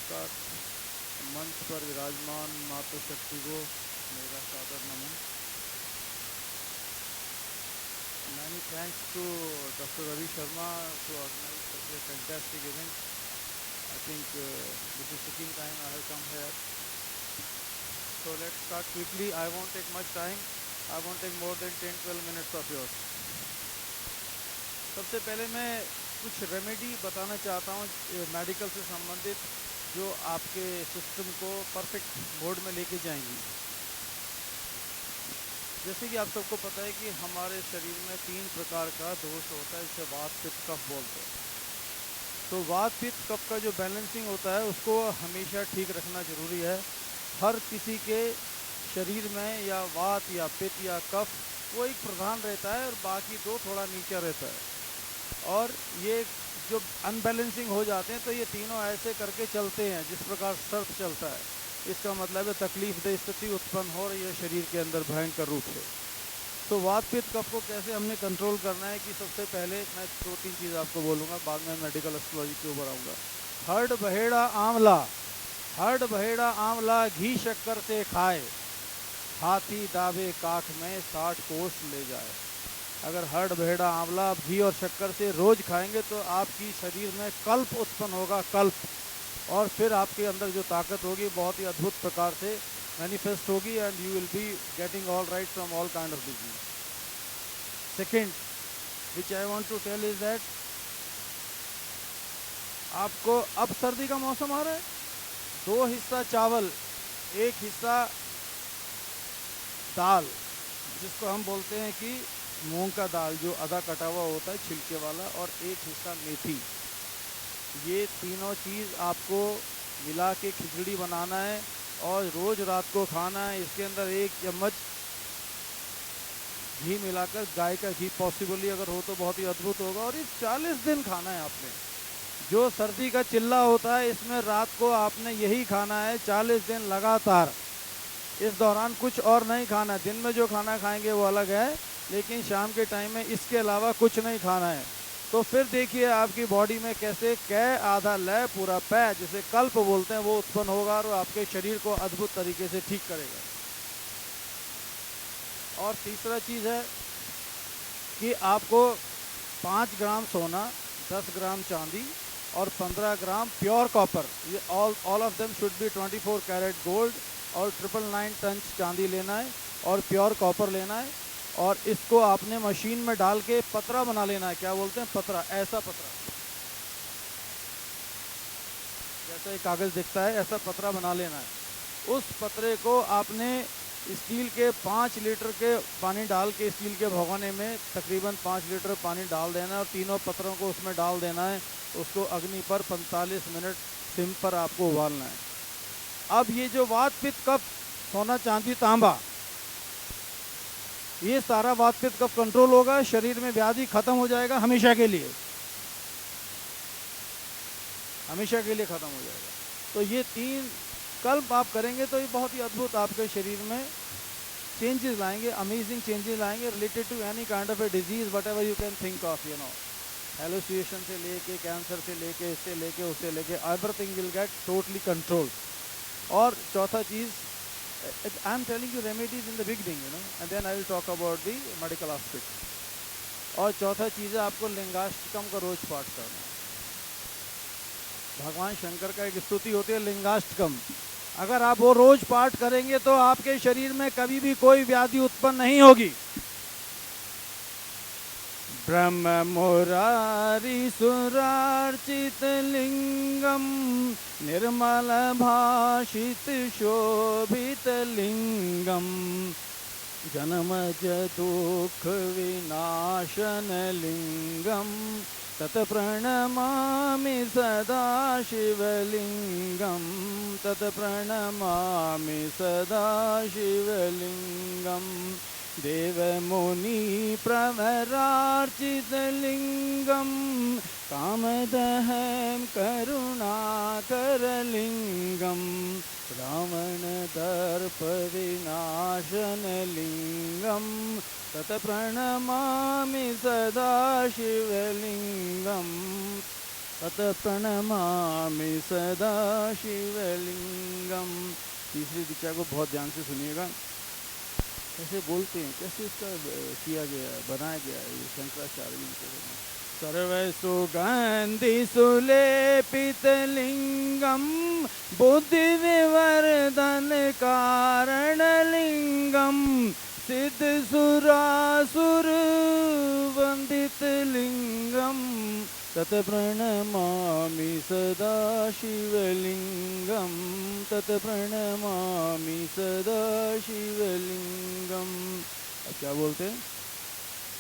नमस्कार। मंच पर विराजमान मातृशक्ति को मेरा सादर नमन। Many thanks to Dr. Ravi Sharma to organize such a fantastic event. I think this is the second time I have come here. So let's start quickly. I won't take much time. I won't take more than 10-12 minutes of yours. सबसे पहले मैं कुछ remedy बताना चाहता हूँ medical से संबंधित, जो आपके सिस्टम को परफेक्ट मोड में लेके जाएंगी। जैसे कि आप सबको पता है कि हमारे शरीर में 3 प्रकार का दोष होता है, जिसे वात पित्त कफ बोलते हैं। तो वात पित्त कफ का जो बैलेंसिंग होता है उसको हमेशा ठीक रखना ज़रूरी है। हर किसी के शरीर में या वात या पित्त या कफ वो एक प्रधान रहता है और बाकी 2 थोड़ा नीचे रहता है। और ये जो अनबैलेंसिंग हो जाते हैं तो ये तीनों ऐसे करके चलते हैं जिस प्रकार सर्प चलता है। इसका मतलब है तकलीफदेह स्थिति उत्पन्न हो रही है शरीर के अंदर भयंकर रूप से। तो वात पित्त कफ को कैसे हमने कंट्रोल करना है कि सबसे पहले मैं 2-3 चीज़ आपको बोलूँगा, बाद में मेडिकल एस्ट्रोलॉजी के ऊपर आऊँगा। हर्ड बहेड़ा आंवला, हर्ड बहेड़ा आंवला घी शक्कर से खाए, हाथी दावे काख में 60 कोस ले जाए। अगर हर्ड बहेड़ा आंवला आप घी और शक्कर से रोज़ खाएंगे तो आपकी शरीर में कल्प उत्पन्न होगा, कल्प। और फिर आपके अंदर जो ताकत होगी बहुत ही अद्भुत प्रकार से मैनिफेस्ट होगी and you will be getting all right from all kind of disease. Second which I want to tell is that आपको अब सर्दी का मौसम आ रहा है, 2 हिस्सा चावल, 1 हिस्सा दाल, जिसको हम बोलते हैं कि मूंग का दाल जो आधा कटा हुआ होता है छिलके वाला, और 1 हिस्सा मेथी। ये तीनों चीज़ आपको मिला के खिचड़ी बनाना है और रोज़ रात को खाना है। इसके अंदर 1 चम्मच घी मिलाकर, गाय का घी पॉसिबली अगर हो तो बहुत ही अद्भुत होगा, और ये 40 दिन खाना है आपने। जो सर्दी का चिल्ला होता है इसमें रात को आपने यही खाना है 40 दिन लगातार। इस दौरान कुछ और नहीं खाना। दिन में जो खाना खाएंगे वो अलग है, लेकिन शाम के टाइम में इसके अलावा कुछ नहीं खाना है। तो फिर देखिए आपकी बॉडी में कैसे कै आधा लय पूरा पै, जिसे कल्प बोलते हैं, वो उत्पन्न होगा और आपके शरीर को अद्भुत तरीके से ठीक करेगा। और तीसरा चीज़ है कि आपको 5 ग्राम सोना, 10 ग्राम चांदी और 15 ग्राम प्योर कॉपर, ये all of them should be 24 carat gold, और 999 टन चांदी लेना है और प्योर कॉपर लेना है। और इसको आपने मशीन में डाल के पतरा बना लेना है। क्या बोलते हैं? पतरा। ऐसा पतरा, जैसा ये कागज़ दिखता है, ऐसा पतरा बना लेना है। उस पतरे को आपने स्टील के 5 लीटर के पानी डाल के, स्टील के भगोने में तकरीबन 5 लीटर पानी डाल देना है और तीनों पत्रों को उसमें डाल देना है। उसको अग्नि पर 45 मिनट सिम पर आपको उबालना है। अब ये जो वात पित्त कफ, सोना चांदी तांबा, ये सारा वात पित्त कफ कंट्रोल होगा, शरीर में व्याधि खत्म हो जाएगा हमेशा के लिए, हमेशा के लिए खत्म हो जाएगा। तो ये 3 कल्प आप करेंगे तो ये बहुत ही अद्भुत आपके शरीर में चेंजेस लाएंगे, अमेजिंग चेंजेस लाएंगे related to any kind of a disease, whatever you can think of, you know, hallucination से लेके, कैंसर से लेके, इससे लेके, उससे लेके, everything will get totally control. और चौथा चीज़, I am telling you remedies in the beginning, you know, and then I will talk about the medical aspect. और चौथा चीज़ है आपको लिंगाष्टकम का रोज पाठ करना है। भगवान शंकर का एक स्तुति होती है लिंगाष्टकम। अगर आप वो रोज पाठ करेंगे तो आपके शरीर में कभी भी कोई व्याधि उत्पन्न नहीं होगी। ब्रह्म मुरारी सुरार्चित लिंगम, निर्मल भाषित शोभित लिंगम, जन्मज दुख विनाशन लिंगम, तत्प्रणमामि सदा शिवलिंगम, तत्प्रणमामि सदा शिवलिंगम, देवमुनि प्रवरार्चित लिंगम, कामदहं करुणाकर लिंगम, रावण दर्प विनाशन लिंगम, तत्प्रणमामि सदा शिवलिंगम, तत प्रणमामि सदा शिवलिंगम। तीसरी ऋचा को बहुत ध्यान से सुनिएगा, कैसे बोलते हैं, कैसे इसका किया गया है, बनाया गया है, ये शंकराचार्य जी के द्वारा। सर्व सुगंधि सुलेपित लिंगम बुद्धि विवर्धन कारण लिंगम सिद्ध सुरासुर वंदित लिंगम तत प्रणमामि सदा शिवलिंगम तत प्रणमामि सदा शिवलिंगम। अब क्या बोलते हैं?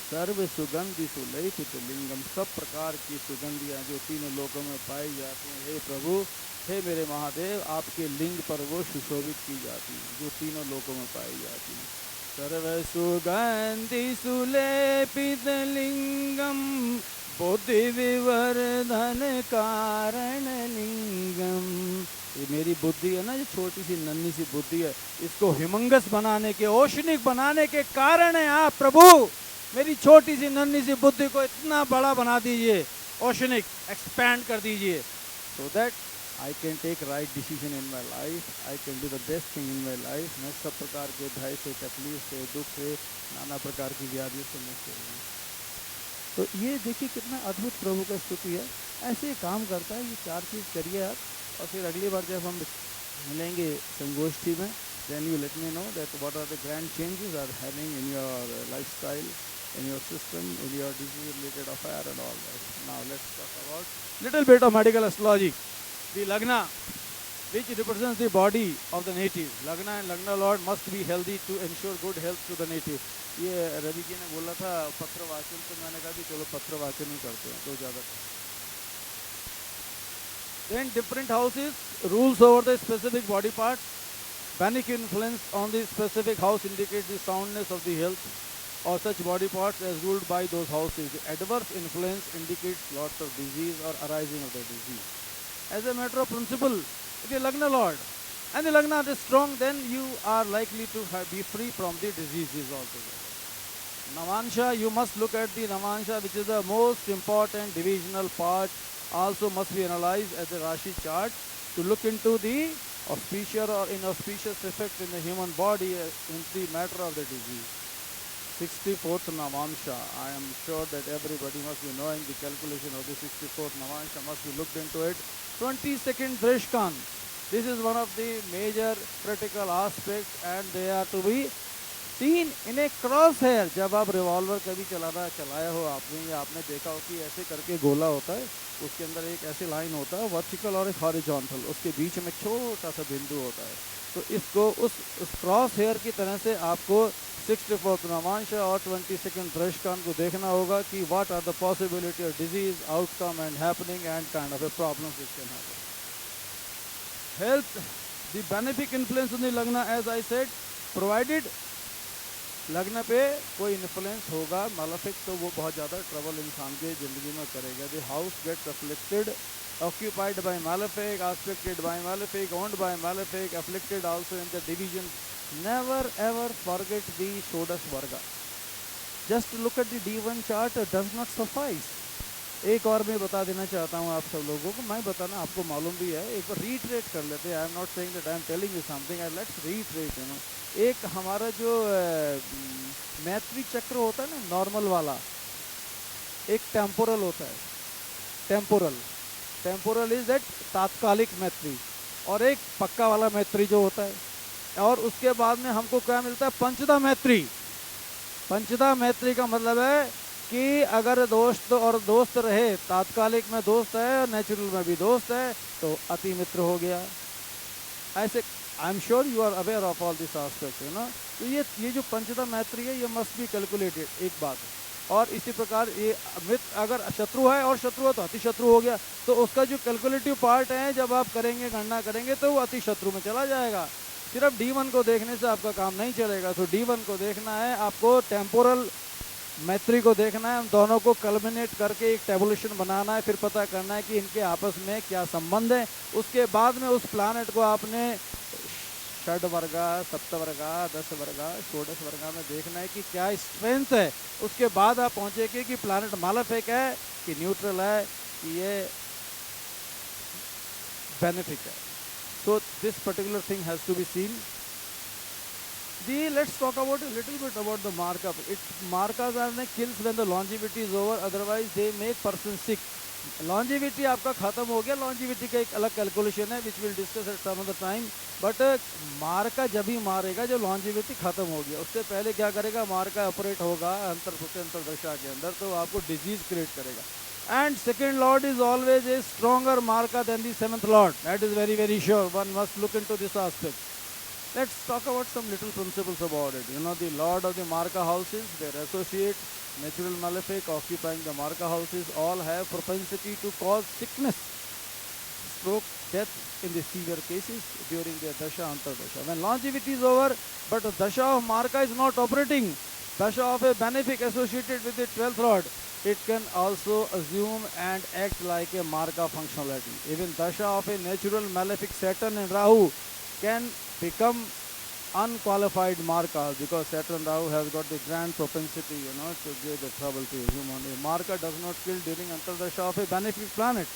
सर्व सुगंधि सुलेपित लिंगम, सब प्रकार की सुगंधियाँ जो तीनों लोकों में पाई जाती हैं, हे प्रभु, हे मेरे महादेव, आपके लिंग पर वो सुशोभित की जाती हैं जो तीनों लोकों में पाई जाती हैं। सर्व सुगंधि सुलेपित लिंगम बुद्धि विवर्धन कारण लिंगम। ये मेरी बुद्धि है ना, जो छोटी सी नन्ही सी बुद्धि है, इसको हिमंगस बनाने के, ओशनिक बनाने के कारण है आप प्रभु। मेरी छोटी सी नन्ही सी बुद्धि को इतना बड़ा बना दीजिए, ओशनिक एक्सपैंड कर दीजिए, so that I can take right decision in my life, I can do the best thing in my life. मैं सब प्रकार के भय से, तकलीफ से, दुख से, नाना प्रकार की व्याधियों से मुक्त हो जाऊँ। तो ये देखिए कितना अद्भुत प्रभु का स्तुति है। ऐसे ही काम करता है। ये चार चीज़ करिए आप, और फिर अगली बार जब हम मिलेंगे संगोष्ठी में, then you let me know that what are the grand changes are happening in your lifestyle, in your system, in your disease related affair and all that. Now let's talk about little bit of medical astrology. The Lagna, which represents the body of the native. Lagna and Lagna Lord must be healthy to ensure good health to the native. ये रवि जी ने बोला था पत्र वाचन, तो मैंने कहा कि चलो पत्र वाचन ही करते हैं, तो ज़्यादा। Then different houses rules over the specific body part. Panic influence on the specific house indicates the soundness of the health or such body parts as ruled by those houses. The adverse influence indicates lots of disease or arising of the disease. As a matter of principle, if you Lagna Lord and the Lagna is strong, then you are likely to be free from the diseases altogether. Navansha, you must look at the Navansha, which is the most important divisional part, also must be analyzed as the Rashi chart to look into the auspicious or inauspicious effect in the human body in the matter of the disease. 64th Navansha, I am sure that everybody must be knowing the calculation of the 64th Navansha, must be looked into it. 22nd Dreshkan, this is one of the major critical aspects and they are to be seen in a cross hair. जब आप revolver कभी चलाया हो आपने, या आपने देखा हो कि ऐसे करके गोला होता है, उसके अंदर एक ऐसी लाइन होता है वर्टिकल और एक हॉरिजॉन्टल, उसके बीच में छोटा सा बिंदु होता है, तो इसको उस क्रॉस हेयर की तरह से आपको 64th Navansha और 22nd Dreshkan को देखना होगा कि what are the possibility of disease, outcome and happening and kind of a problems which can happen. Health, the benefic influence on the Lagna, as I said, provided लग्न पे कोई influence होगा मालेफिक, तो वो बहुत ज़्यादा ट्रबल इंसान के ज़िंदगी में करेगा। The house gets afflicted, occupied by malefic, aspected by malefic, owned by malefic, afflicted also in the division. Never ever forget the Shodash Varga. Just look at the D1 chart does not suffice. एक और मैं बता देना चाहता हूँ आप सब लोगों को, मैं बताना आपको मालूम भी है, एक बार रीट्रेट कर लेते हैं। I am not saying that I am telling you something, I let's retreat, you know. एक हमारा जो मैत्री चक्र होता है ना, नॉर्मल वाला, एक टेम्पोरल होता है, टेम्पोरल इज दैट तात्कालिक मैत्री, और एक पक्का वाला मैत्री जो होता है, और उसके बाद में हमको क्या मिलता है? पंचदा मैत्री। पंचदा मैत्री का मतलब है कि अगर दोस्त रहे, तात्कालिक में दोस्त है, नेचुरल में भी दोस्त है, तो अति मित्र हो गया। ऐसे I am sure you are aware of all this aspect, है ना। तो ये जो पंचदा मैत्री है, ये मस्ट बी कैलकुलेटेड, एक बात। और इसी प्रकार ये मित्र अगर शत्रु है, और शत्रु है तो अति शत्रु हो गया, तो उसका जो कैलकुलेटिव पार्ट है, जब आप करेंगे, गणना करेंगे, तो वो अति शत्रु में चला जाएगा। सिर्फ D1 को देखने से आपका काम नहीं चलेगा, तो D1 को देखना है आपको, टेम्पोरल मैत्री को देखना है, दोनों को कल्मिनेट करके एक टेबुलेशन बनाना है, फिर पता करना है कि इनके आपस में क्या संबंध है। उसके बाद में उस प्लानट को आपने षड वर्गा, सप्त वर्गा, 10 वर्गा, षोडश वर्गा में देखना है कि क्या स्ट्रेंथ है। उसके बाद आप पहुँचेंगे कि प्लानट मालेफिक है कि न्यूट्रल है, कि ये benefic है. So this particular thing has to be seen. Let's talk about a little bit about the markup. Markas are the kills when the longevity is over, otherwise they make person sick. Longevity आपका खत्म हो गया, longevity का एक अलग calculation है which we'll discuss at some other time. But मार्का जब ही मारेगा जब longevity खत्म हो गया, उससे पहले क्या करेगा, मार्का ऑपरेट होगा अंतर्दशा के अंदर, तो आपको डिजीज क्रिएट करेगा. And second lord is always a stronger marka than the seventh lord. That is very very sure. One must look into this aspect. Let's talk about some little principles about it. You know, the lord of the marka houses, their associates, natural malefic occupying the marka houses, all have propensity to cause sickness, stroke, death in the severe cases during their dasha antardasha. When longevity is over, but the dasha of marka is not operating, dasha of a benefic associated with the 12th lord, it can also assume and act like a marka functionality. Even dasha of a natural malefic Saturn and Rahu can become unqualified marka, because Saturn Rahu has got the grand propensity, you know, to give the trouble to a human. A marka does not kill during antardasha of a benefic planet,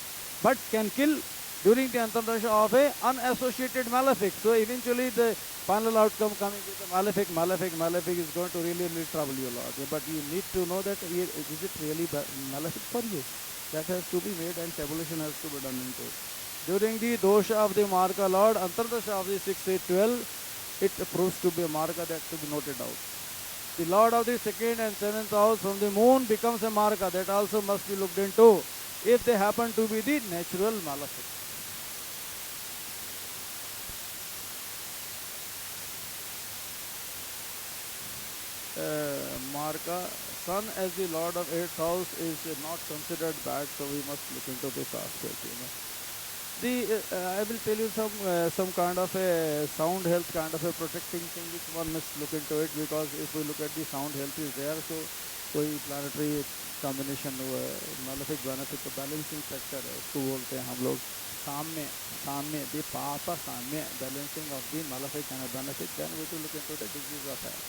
but can kill during the antardasha of a unassociated malefic. So eventually the final outcome coming with the malefic is going to really trouble you a lot. But you need to know that is it really malefic for you? That has to be made and tabulation has to be done into it. During the dosha of the marka lord, antardasha of the 6, 8, 12, it proves to be a marka that to be noted out. The lord of the second and seventh house from the moon becomes a marka, that also must be looked into if they happen to be the natural malefic. Marka, sun as the lord of 8th house is not considered bad, so we must look into this aspect. You know. I will tell you some kind of a sound health kind of a protecting thing which one must look into it, because if we look at the sound health is there, so कोई planetary combination हुआ है, malefic benefic balancing factor है, उसको बोलते हैं हम लोग साम्य the papa साम्य balancing of the malefic and a benefic, then we to look into the disease of health.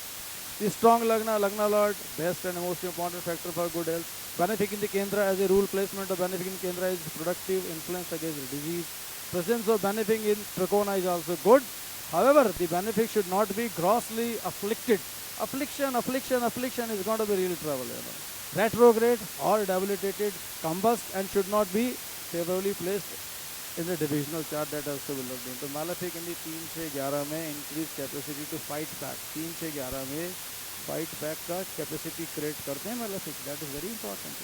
The strong lagna lord, best and most important factor for good health. Benefic in the kendra as a rule placement of benefic in kendra is productive influence against disease. Presence of benefic in trikona is also good. However, the benefic should not be grossly afflicted. Affliction is going to be real trouble. You know. Retrograde or debilitated, combust and should not be favorably placed in the divisional chart, that has to be looked into. Malefic in the 3 से 11 में increase capacity to fight back. 3 से 11 में fight back का capacity create करते हैं malefic. That is very important.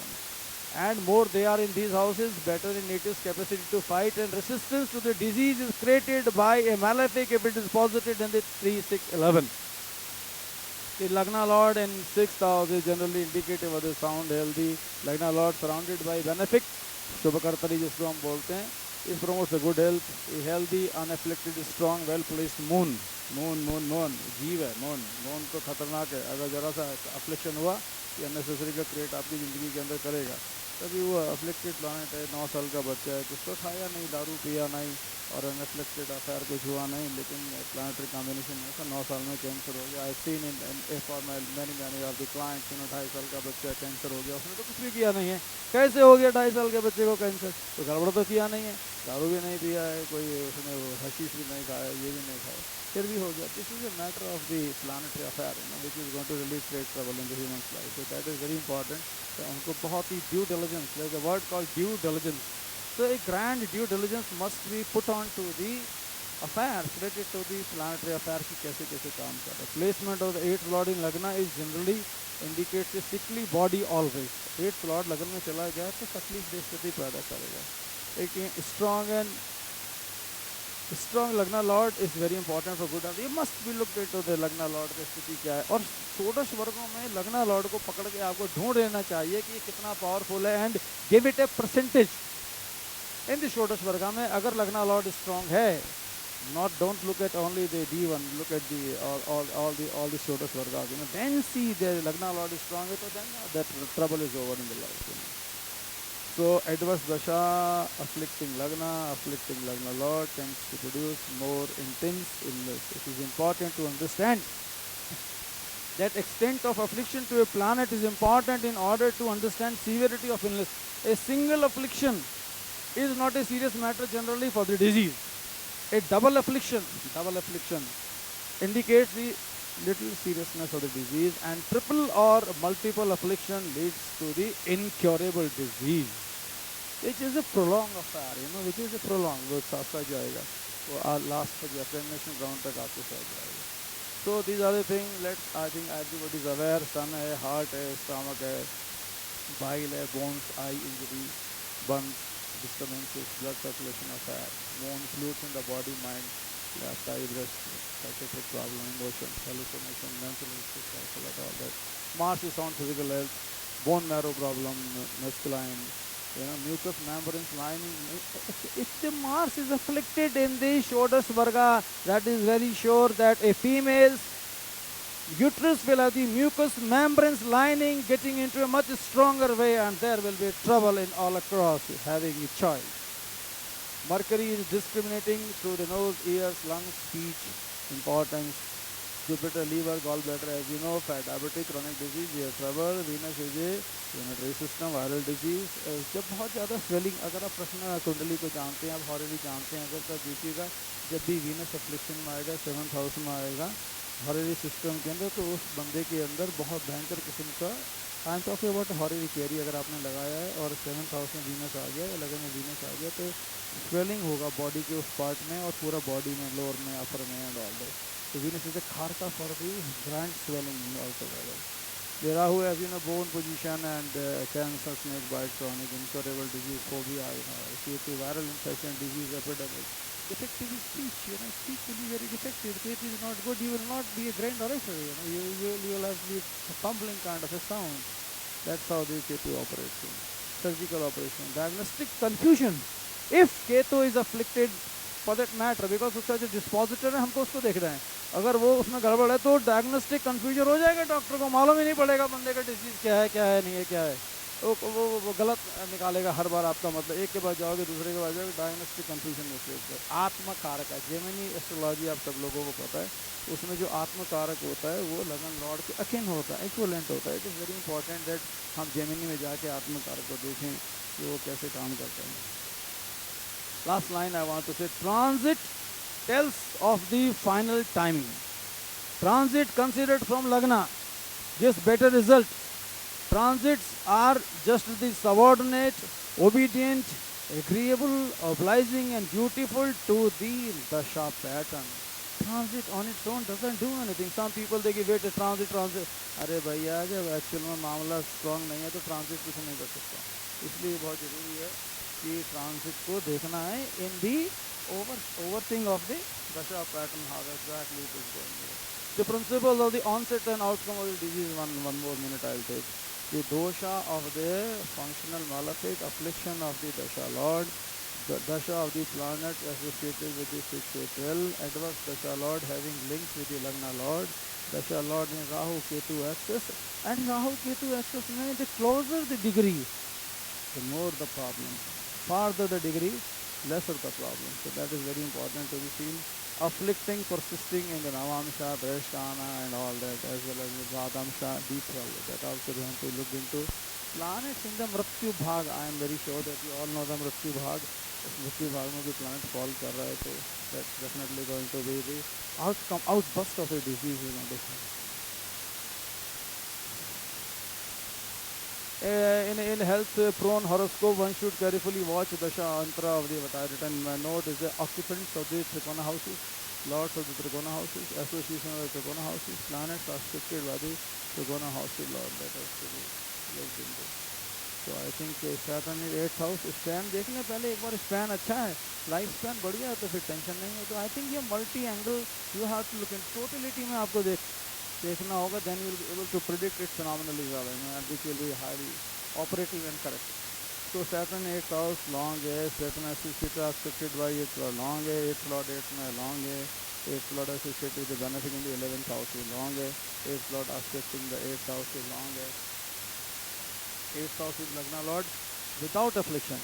And more they are in these houses, better in natives capacity to fight, and resistance to the disease is created by a malefic if it is posited in the 3, 6, 11. The Lagna Lord in 6th house is generally indicative of the sound healthy. Lagna Lord surrounded by benefic, Shubhakartari जिसको हम बोलते हैं, it promotes a good health, a healthy, unafflicted, strong, well-placed moon. जीव है moon तो खतरनाक है, अगर जरा सा affliction हुआ ये unnecessary का create आपकी ज़िंदगी के अंदर करेगा. तभी वो afflicted planet है, 9 साल का बच्चा है, कुछ तो खाया नहीं, दारू पिया नहीं और unafflicted affair कुछ हुआ नहीं, लेकिन planetary combination में ऐसा 9 साल में कैंसर हो गया. I've seen in for many of the clients, 2.5 साल का बच्चा कैंसर हो गया, उसने तो कुछ भी किया नहीं है. कैसे हो गया 2.5 साल के बच्चे को कैंसर? तो गड़बड़ तो किया नहीं है, दारू भी नहीं पिया है, कोई उसने हशीश भी नहीं खाया, ये भी नहीं खाया, फिर भी हो गया. This is a matter of the planetary affair, you know, which is going to really create trouble in the human's life. So that is very important. So उनको बहुत ही due diligence, there is a word called due diligence. So a grand due diligence must be put on to the affairs related to the planetary affair की कैसे कैसे काम कर रहा है. Placement of the 8th lord in Lagna is generally indicates a sickly body always. 8th lord लगन में चला गया तो तकलीफ दे स्थिति पैदा करेगा. एक strong Lagna Lord is very important for good health. You must be looked into the Lagna Lord की स्थिति क्या है. और षोडश वर्गों में Lagna Lord को पकड़ के आपको ढूंढ लेना चाहिए कि ये कितना पावरफुल है, and give it a percentage. In the षोडश वर्ग में अगर Lagna Lord strong है, don't look at only the D1, look at the all the षोडश वर्ग, you know, then see the Lagna Lord is strong, so then that trouble is over in the life. You know. So adverse dasha afflicting Lagna Lord tends to produce more intense illness. It is important to understand that extent of affliction to a planet is important in order to understand severity of illness. A single affliction is not a serious matter generally for the disease. A double affliction indicates the little seriousness of the disease, and triple or multiple affliction leads to the incurable disease, which is a prolonged affair, which is a prolonged, वो साथ जाएगा, वो last तक या termination ground तक आपके साथ जाएगा. So these are the things. I think everybody is aware. Sun है, heart है, stomach है, bile है, bones, eye injury, burns, disturbances, blood circulation affair, bone fluids in the body, mind, left eye, breast, psychiatric problem, emotion, hallucination, mental illness, all that. Mars is on physical health, bone marrow problem, masculine, mucous membranes lining. If the Mars is afflicted in the Shodas Varga, that is very sure that a female's uterus will have the mucous membranes lining getting into a much stronger way, and there will be trouble in all across having a child. Mercury is discriminating through the nose, ears, lungs, speech, importance. Jupiter, liver, gallbladder, as you know, fat, diabetic, chronic disease, ear trouble. Venus is a unitary system, viral disease. जब बहुत ज़्यादा swelling, अगर आप प्रश्न कुंडली को जानते हैं, आप हॉरेरी जानते हैं, अगर तब देखिएगा जब भी वीनस एफ्लिक्शन में आएगा, 7th हाउस में आएगा हॉरेरी सिस्टम के अंदर, तो उस बंदे के अंदर बहुत भयंकर किस्म का आई एम टॉकिंग अबाउट हॉरेरी कैरी अगर आपने लगाया है और 7th हाउस में वीनस आ गया या लगन में वीनस आ गया, तो स्वेलिंग होगा बॉडी के उस पार्ट में और पूरा बॉडी में, लोअर में, अपर में and all that. So Venus is a kharka for the grand swelling altogether. The Rahu, as you know, bone position and cancer, snake bite, chronic, incurable disease, phobia, Ketu, viral infection, disease, epidemic. Defective speech, speech will be very defective. Ketu is not good. You will not be a grand orator. You will have to be a fumbling kind of a sound. That's how the Ketu operates. Surgical operation, diagnostic confusion. If Ketu is afflicted, for that matter, because उसका जो dispositor है हमको उसको देखना है, अगर वो उसमें गड़बड़ है तो डायग्नोस्टिक कंफ्यूजन हो जाएगा, डॉक्टर को मालूम ही नहीं पड़ेगा बंदे का डिजीज क्या है नहीं है, क्या है, वो गलत निकालेगा हर बार आपका, मतलब एक के बाद जाओगे दूसरे के बाद जाओगे, डायग्नोस्टिक कंफ्यूजन में. आत्मकारक है, जेमिनी एस्ट्रोलॉजी आप सब लोगों को पता है, उसमें जो आत्मकारक होता है वो लगन लॉर्ड के अकिन होता है, इक्विवेलेंट होता है. It is very important that हम जेमिनी में जाके आत्मकारक को देखें कि वो कैसे काम करता है. Last line I want to say, transit tells of the final timing. Transit considered from Lagna gives better result. Transits are just the subordinate, obedient, agreeable, obliging and dutiful to the Dasha pattern. Transit on its own doesn't do anything. Some people they give it a transit. अरे भैया जब actual में मामला strong नहीं है तो transit कुछ नहीं कर सकता. इसलिए बहुत ज़रूरी है कि ट्रांजिट को देखना है इन दी overthink of the dasha pattern, how exactly it is going. The principle of the onset and outcome of the disease, one more minute I'll take. The dosha of the functional malefic affliction of the dasha lord, the dasha of the planet associated with the 6-12, adverse dasha lord having links with the lagna lord, dasha lord in Rahu Ketu axis, and Rahu Ketu axis means the closer the degree, the more the problem. Farther the degree, lesser the problem. So that is very important to be seen. Afflicting, persisting in the Navamsha, Brahshana and all that, as well as the Vadamsha, deep trouble. That also we have to look into. Planets in the Mrityu Bhag, I am very sure that you all know the Mrityu Bhag. If Mrityu Bhag में भी planet fall कर रहा है, so that's definitely going to be the outburst of a disease is going to happen. In health prone horoscope, one should carefully watch Dasha Antara of the avatar. Written note is the occupants of the Trikona houses, lords of the Trikona houses, association of the Trikona houses, planets are restricted by the Trikona houses lord. That has to be looked into. So I think Saturn is 8th house. Span देख लें पहले एक बार, span अच्छा है, life span बढ़िया है तो फिर टेंशन नहीं है. तो आई थिंक ये multi angle you have to look in, totality में आपको देखना होगा, then you will be able to predict its phenomenalism and which will be highly operative and correct. So Saturn 8th house long है, Saturn associated by 8th lord long है, 8th lord 8th में long है, 8th lord associated with the benefic in the 11th house is long है, 8th lord aspecting the 8th house is long है, 8th house is Lagna lord without affliction,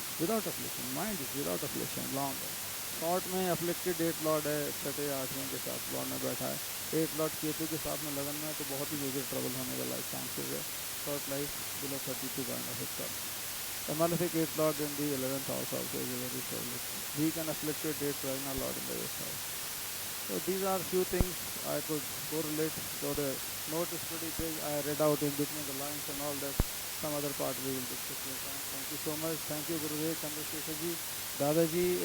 mind is without affliction, long है. Short में afflicted 8th Lord है, 6ठे 8वें के साथ Lord में बैठा है, 8th लॉर्ड केतु के साथ में लगन में है, तो बहुत ही मेजर ट्रबल होने का लाइफ चांसेस है. Short life below 32 kind of stuff. A malefic eighth lord in the 11th house also is a very privileged. Weak and afflicted eighth Lagna lord in the 8th house. So these are few things I could correlate. So the note is pretty big. I read out in between the lines and all that. Some other part we will discuss later on. Thank you so much. Thank you Gurudev Chandrasekhar ji, Dadaji,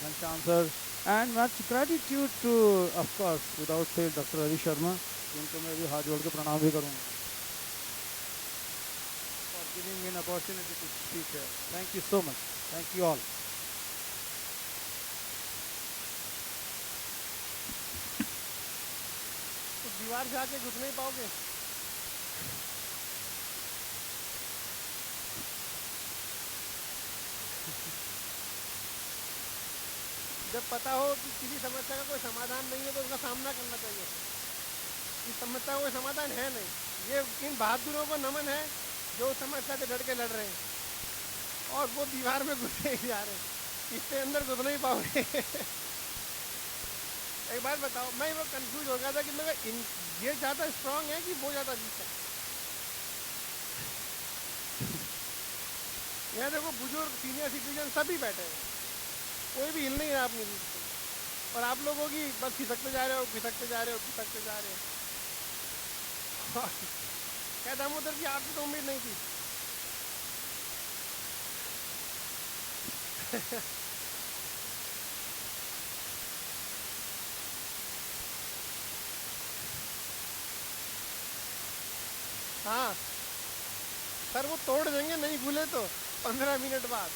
Ghanshyam sir, and much gratitude to, of course, without fail, Dr. Ravi Sharma, जिनको मैं भी हाथ जोड़ के प्रणाम भी करूँगा. For giving me an opportunity to speak here. Thank you so much. Thank you all. तो दीवार से आके घुस नहीं पाओगे. जब पता हो कि किसी समस्या का कोई समाधान नहीं है तो उसका सामना करना चाहिए. इस समस्या का कोई समाधान है नहीं. ये इन बहादुरों को नमन है जो समस्या से डट के लड़ रहे हैं और वो दीवार में घुसे ही जा रहे हैं. इससे अंदर घुस नहीं पाओगे. एक बात बताओ, मैं वो कंफ्यूज हो गया था कि मैं ये ज़्यादा स्ट्रांग है कि वो ज़्यादा वीक है. यहाँ देखो बुजुर्ग सीनियर सिटीजन सभी बैठे हैं, कोई भी हिल नहीं रहा अपनी सीट से, और आप लोगों की बस खिसकते जा रहे हो, खिसकते जा रहे हो, खिसकते जा रहे हो. क्या दामोदर जी, आपकी तो उम्मीद नहीं थी. हाँ सर, वो तोड़ देंगे नहीं खुले तो 15 मिनट बाद.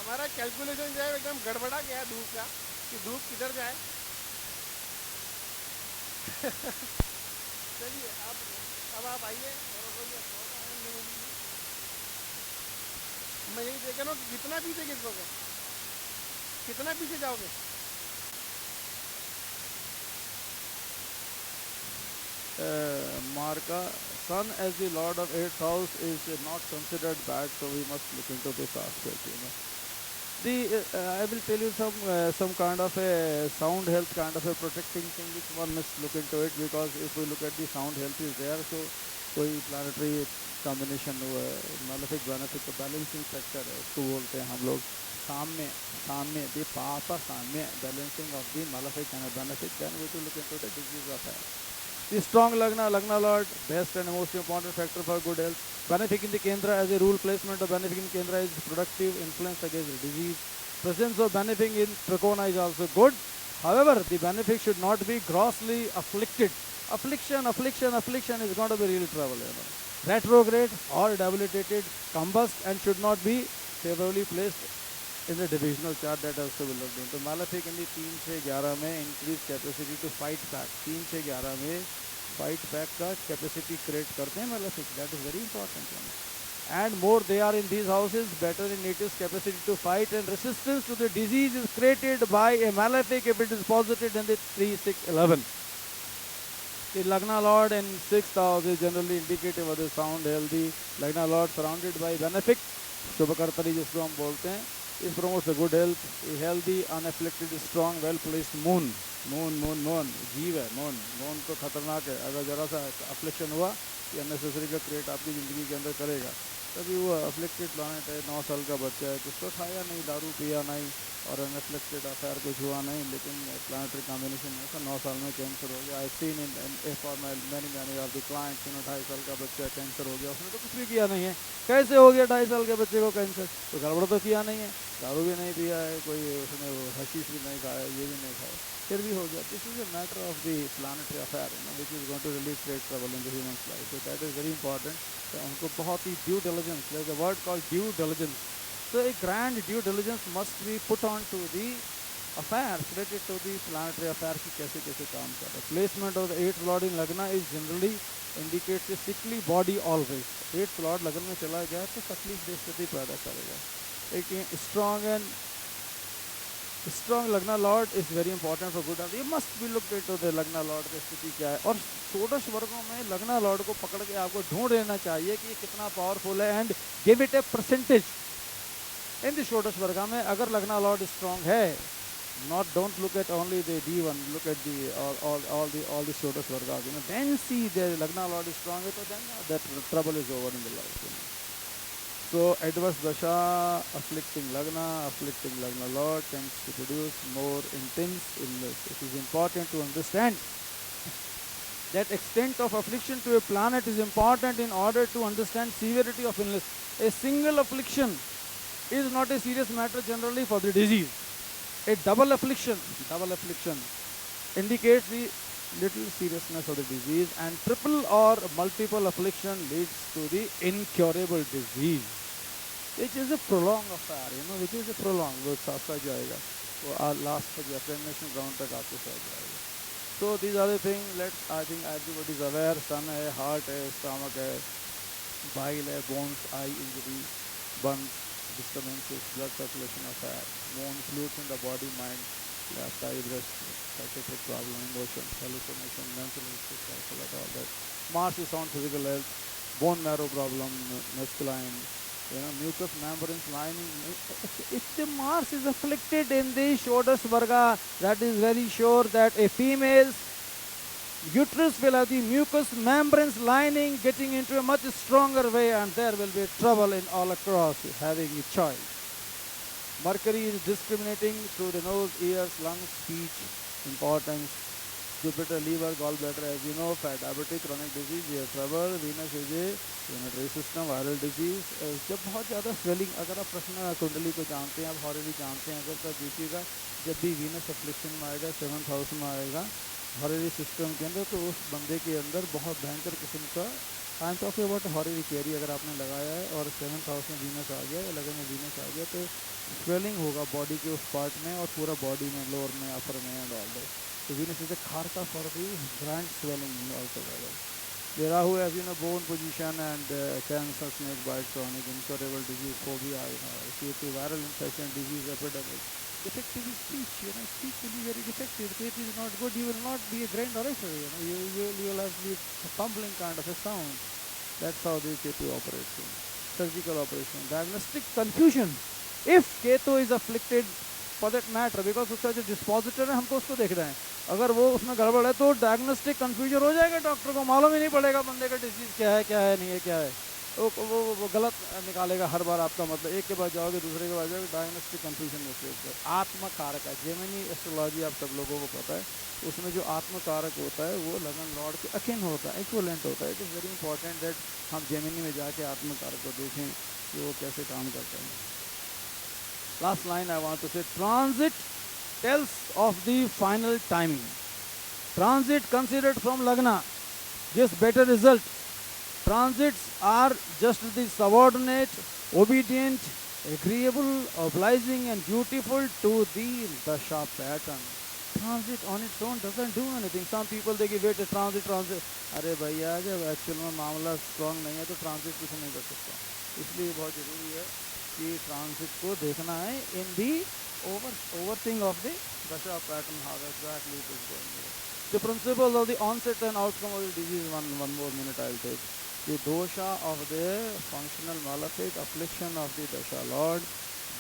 हमारा कैलकुलेशन जो है एकदम गड़बड़ा गया है धूप का, कि धूप किधर जाए. चलिए अब आप आइए और बोलिए. मैं यही देख रहा हूँ कि कितना पीछे गिरोगे, कितना पीछे जाओगे. Marka, Sun as the Lord of 8th house is not considered bad, so we must look into this aspect. I will tell you some kind of a sound health kind of a protecting thing which one must look into it, because if we look at the sound health is there, so कोई planetary combination हुआ है, malefic benefic balancing factor है, उसको बोलते हैं हम लोग. सामने the papa सामने balancing of the malefic and benefic, then we to look into the disease of health. The strong Lagna Lord, best and most important factor for good health. Benefic in the Kendra as a rule placement of benefic in Kendra is productive influence against disease. Presence of benefic in Trikona is also good. However, the benefic should not be grossly afflicted. Affliction is going to be real trouble. Retrograde or debilitated, combust, and should not be favorably placed in the divisional chart. That also will look into. Malefic in the 3 से 11 में increased capacity to fight back. 3 से 11 में fight back का capacity create करते हैं malefic. That is very important. And more they are in these houses, better in natives' capacity to fight, and resistance to the disease is created by a malefic if it is posited in the 3, 6, 11. The Lagna Lord in 6th house is generally indicative of the sound, healthy. Lagna Lord surrounded by benefic, Shubhakartari जिसको हम बोलते हैं, it promotes a good health, a healthy, unafflicted, strong, well-placed moon. Moon, जीव है, moon तो खतरनाक है. अगर जरा सा affliction हुआ, ये unnecessary का create आपकी ज़िंदगी के अंदर करेगा. तभी वो afflicted planet है, 9 साल का बच्चा है, कुछ तो खाया नहीं, दारू पिया नहीं, और unafflicted affair कुछ हुआ नहीं, लेकिन planetary combination में ऐसा 9 साल में कैंसर हो गया. I've seen for many of the clients, 2.5 साल का बच्चा कैंसर हो गया, उसने तो कुछ भी किया नहीं है. कैसे हो गया 2.5 साल के बच्चे को कैंसर? तो गड़बड़ तो किया नहीं है, दारू भी नहीं पिया है, कोई उसने हशीश भी नहीं खाया, ये भी नहीं खाया, फिर भी हो गया. This is a matter of the planetary affair, which is going to really create trouble in the human's life. So that is very important. तो हमको बहुत ही due diligence, there is a word called due diligence. So a grand due diligence must be put on to the affairs related to the planetary affairs की कैसे कैसे काम कर रहा है. Placement of the 8th lord in Lagna is generally indicates a sickly body always. 8th lord लगन में चला गया तो तकलीफ दे स्थिति पैदा करेगा. एक strong Lagna Lord is very important for good health. You must be looked into the Lagna Lord की स्थिति क्या है. और षोडश वर्गों में Lagna Lord को पकड़ के आपको ढूंढ लेना चाहिए कि ये कितना पावरफुल है, and give it a percentage. इन दी षोडश वर्ग में अगर Lagna Lord स्ट्रॉन्ग है Not don't look at only the D1. Look at the all the Shodas Vargas. Then see the Lagna Lord is strong. So then that trouble is over in the life. So adverse dasha afflicting Lagna Lord tends to produce more intense illness. It is important to understand that extent of affliction to a planet is important in order to understand severity of illness. A single affliction is not a serious matter generally for the disease. A double affliction indicates the little seriousness of the disease, and triple or multiple affliction leads to the incurable disease, which is a prolonged affair, which is a prolonged, वो साथ जाएगा, वो last तक affirmation ground तक आपके साथ जाएगा. So these are the things. I think everybody is aware. Sun है, heart है, stomach है, bile है, bones, eye injury, burns, disturbances, blood circulation affair, bone fluids in the body, mind, left eye, breast, psychiatric problem, emotion, hallucination, mental illness, all that. Mars is on physical health, bone marrow problem, masculine, mucous membranes lining. If the Mars is afflicted in the Shodas Varga, that is very sure that a female's uterus will have the mucous membranes lining getting into a much stronger way, and there will be trouble in all across having a child. Mercury is discriminating through the nose, ears, lungs, speech, importance. Jupiter, liver, gallbladder, as you know, fat, diabetic, chronic disease, ear trouble. Venus is a unitary system, viral disease. जब बहुत ज़्यादा swelling, अगर आप प्रश्न कुंडली को जानते हैं, आप हॉररी जानते हैं, अगर तब देखिएगा जब भी वीनस अफ्लिक्शन में आएगा, 7th हाउस में आएगा हॉररी सिस्टम के अंदर, तो उस बंदे के अंदर बहुत भयंकर किस्म का आई एम टॉकिंग अबाउट हॉररी कैरी अगर आपने लगाया है और 7th हाउस में वीनस आ गया, लगन में वीनस आ गया, तो स्वेलिंग होगा बॉडी के उस पार्ट में और पूरा बॉडी में, लोअर में, अपर में and all that. So Venus is a kharka for the grand swelling altogether. The Rahu, as you know, bone position and cancer, snake bite, chronic, incurable disease, phobia, Ketu, viral infection, disease, epidemic. Defective speech, speech will be very defective. Ketu is not good, you will not be a grand orator, you will have the fumbling kind of a sound. That's how the Ketu operates. Surgical operation, diagnostic confusion. If Ketu is afflicted, for that matter, because उसका जो dispositor है हमको उसको देख रहे हैं, अगर वो उसमें गड़बड़ है तो डायग्नोस्टिक कंफ्यूजन हो जाएगा, डॉक्टर को मालूम ही नहीं पड़ेगा बंदे का डिजीज क्या है नहीं है क्या है, तो वो गलत निकालेगा हर बार आपका, मतलब एक के बाद जाओगे दूसरे के बाद जाओगे, डायग्नोस्टिक कंफ्यूजन में. आत्म कारक है, जेमिनी एस्ट्रोलॉजी आप सब लोगों को पता है, उसमें जो आत्म कारक होता है वो लगन लॉर्ड के अकिन होता है, इक्विवेलेंट होता है. It is very important that हम जेमिनी में जाके आत्म कारक को देखें कि वो कैसे काम करता है. Last line I want to say, transit tells of the final timing. Transit considered from Lagna gives better result. Transits are just the subordinate, obedient, agreeable, obliging and beautiful to the dasha pattern. Transit on its own doesn't do anything. Some people they give it a transit. अरे भैया जब actual में मामला strong नहीं है तो transit कुछ नहीं कर सकता. इसलिए बहुत ज़रूरी है कि ट्रांजिट को देखना है इन दी overthink of the dasha pattern, how exactly it is going. The principle of the onset and outcome of the disease, one more minute I'll take. The dosha of the functional malefic, affliction of the dasha lord,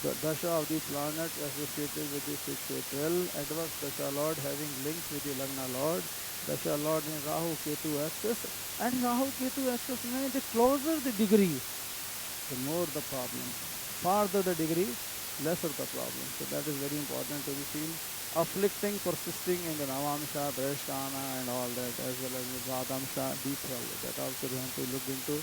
the dasha of the planet associated with the 6-12, adverse dasha lord having links with the lagna lord, dasha lord in Rahu Ketu axis, and Rahu Ketu axis means the closer the degree, the more the problem. Farther the degree, lesser the problem. So that is very important to be seen. Afflicting, persisting in the Navamsha, Dreshtana and all that, as well as the Radamsha, deep level. That also we have to look into.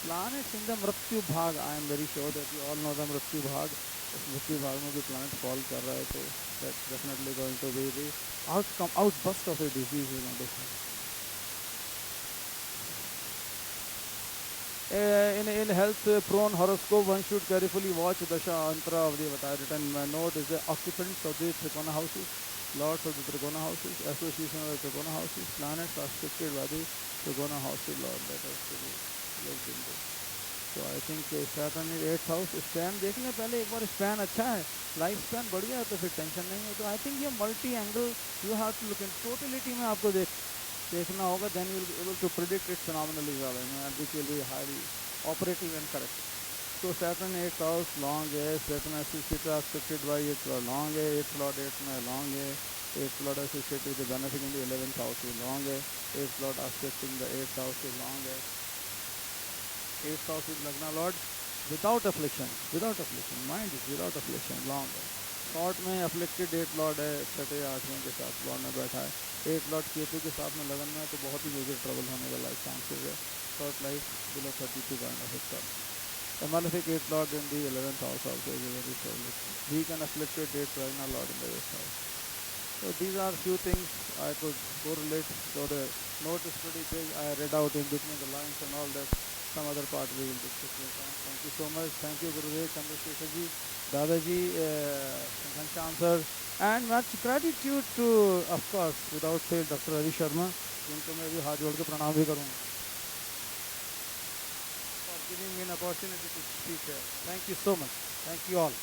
Planets in the Mrityu Bhag, I am very sure that you all know the Mrityu Bhag. If Mrityu Bhag में भी planet fall कर रहा है तो that's definitely going to be the outburst of a disease is going to happen. In health prone horoscope, one should carefully watch dasha antara of the written note is the occupants of the trikona houses, lords of the trikona houses, association of the trikona houses, planets are shifted by the trikona houses lord. That has to be looked into. So I think Saturn in 8th house, span देख लें पहले एक बार, span अच्छा है, life span बढ़िया है तो फिर टेंशन नहीं है. तो आई थिंक ये multi angle you have to look in, totality में आपको देखना होगा, then you will be able to predict it phenomenally well, and which will be highly operative and correct. तो Saturn 8th हाउस लॉन्ग है, Saturn associated by 8th lord long है, 8th lord 8 में long है, 8th lord associated with the benefic in the 11th house is long है, 8th lord aspecting the 8th house is long है, 8th house is Lagna lord without affliction, mind is without affliction, long है। Short में afflicted 8th lord है, छठे 8वें के साथ Lord में बैठा है, 8th lord केतु के साथ में लगन में है, तो बहुत ही मेजर ट्रबल होने का लाइफ चांसेस है। Short life below 32 kind of it. The malefic 8th lord in the 11th house also is a very trouble. Weak and afflicted 8th Ragna lord in the 8th house. So these are few things I could correlate. So the note is pretty big. I read out in between the lines and all that. Some other part we will discuss later on. Thank you so much. Thank you Gurudev, Chandrasekhar ji, Dadaji, Ghanshyam sir, and much gratitude to, of course, without fail, Dr. Ravi Sharma, जिनको मैं भी हाथ जोड़ के प्रणाम भी करूँगा, giving me an opportunity to speak here. Thank you so much. Thank you all.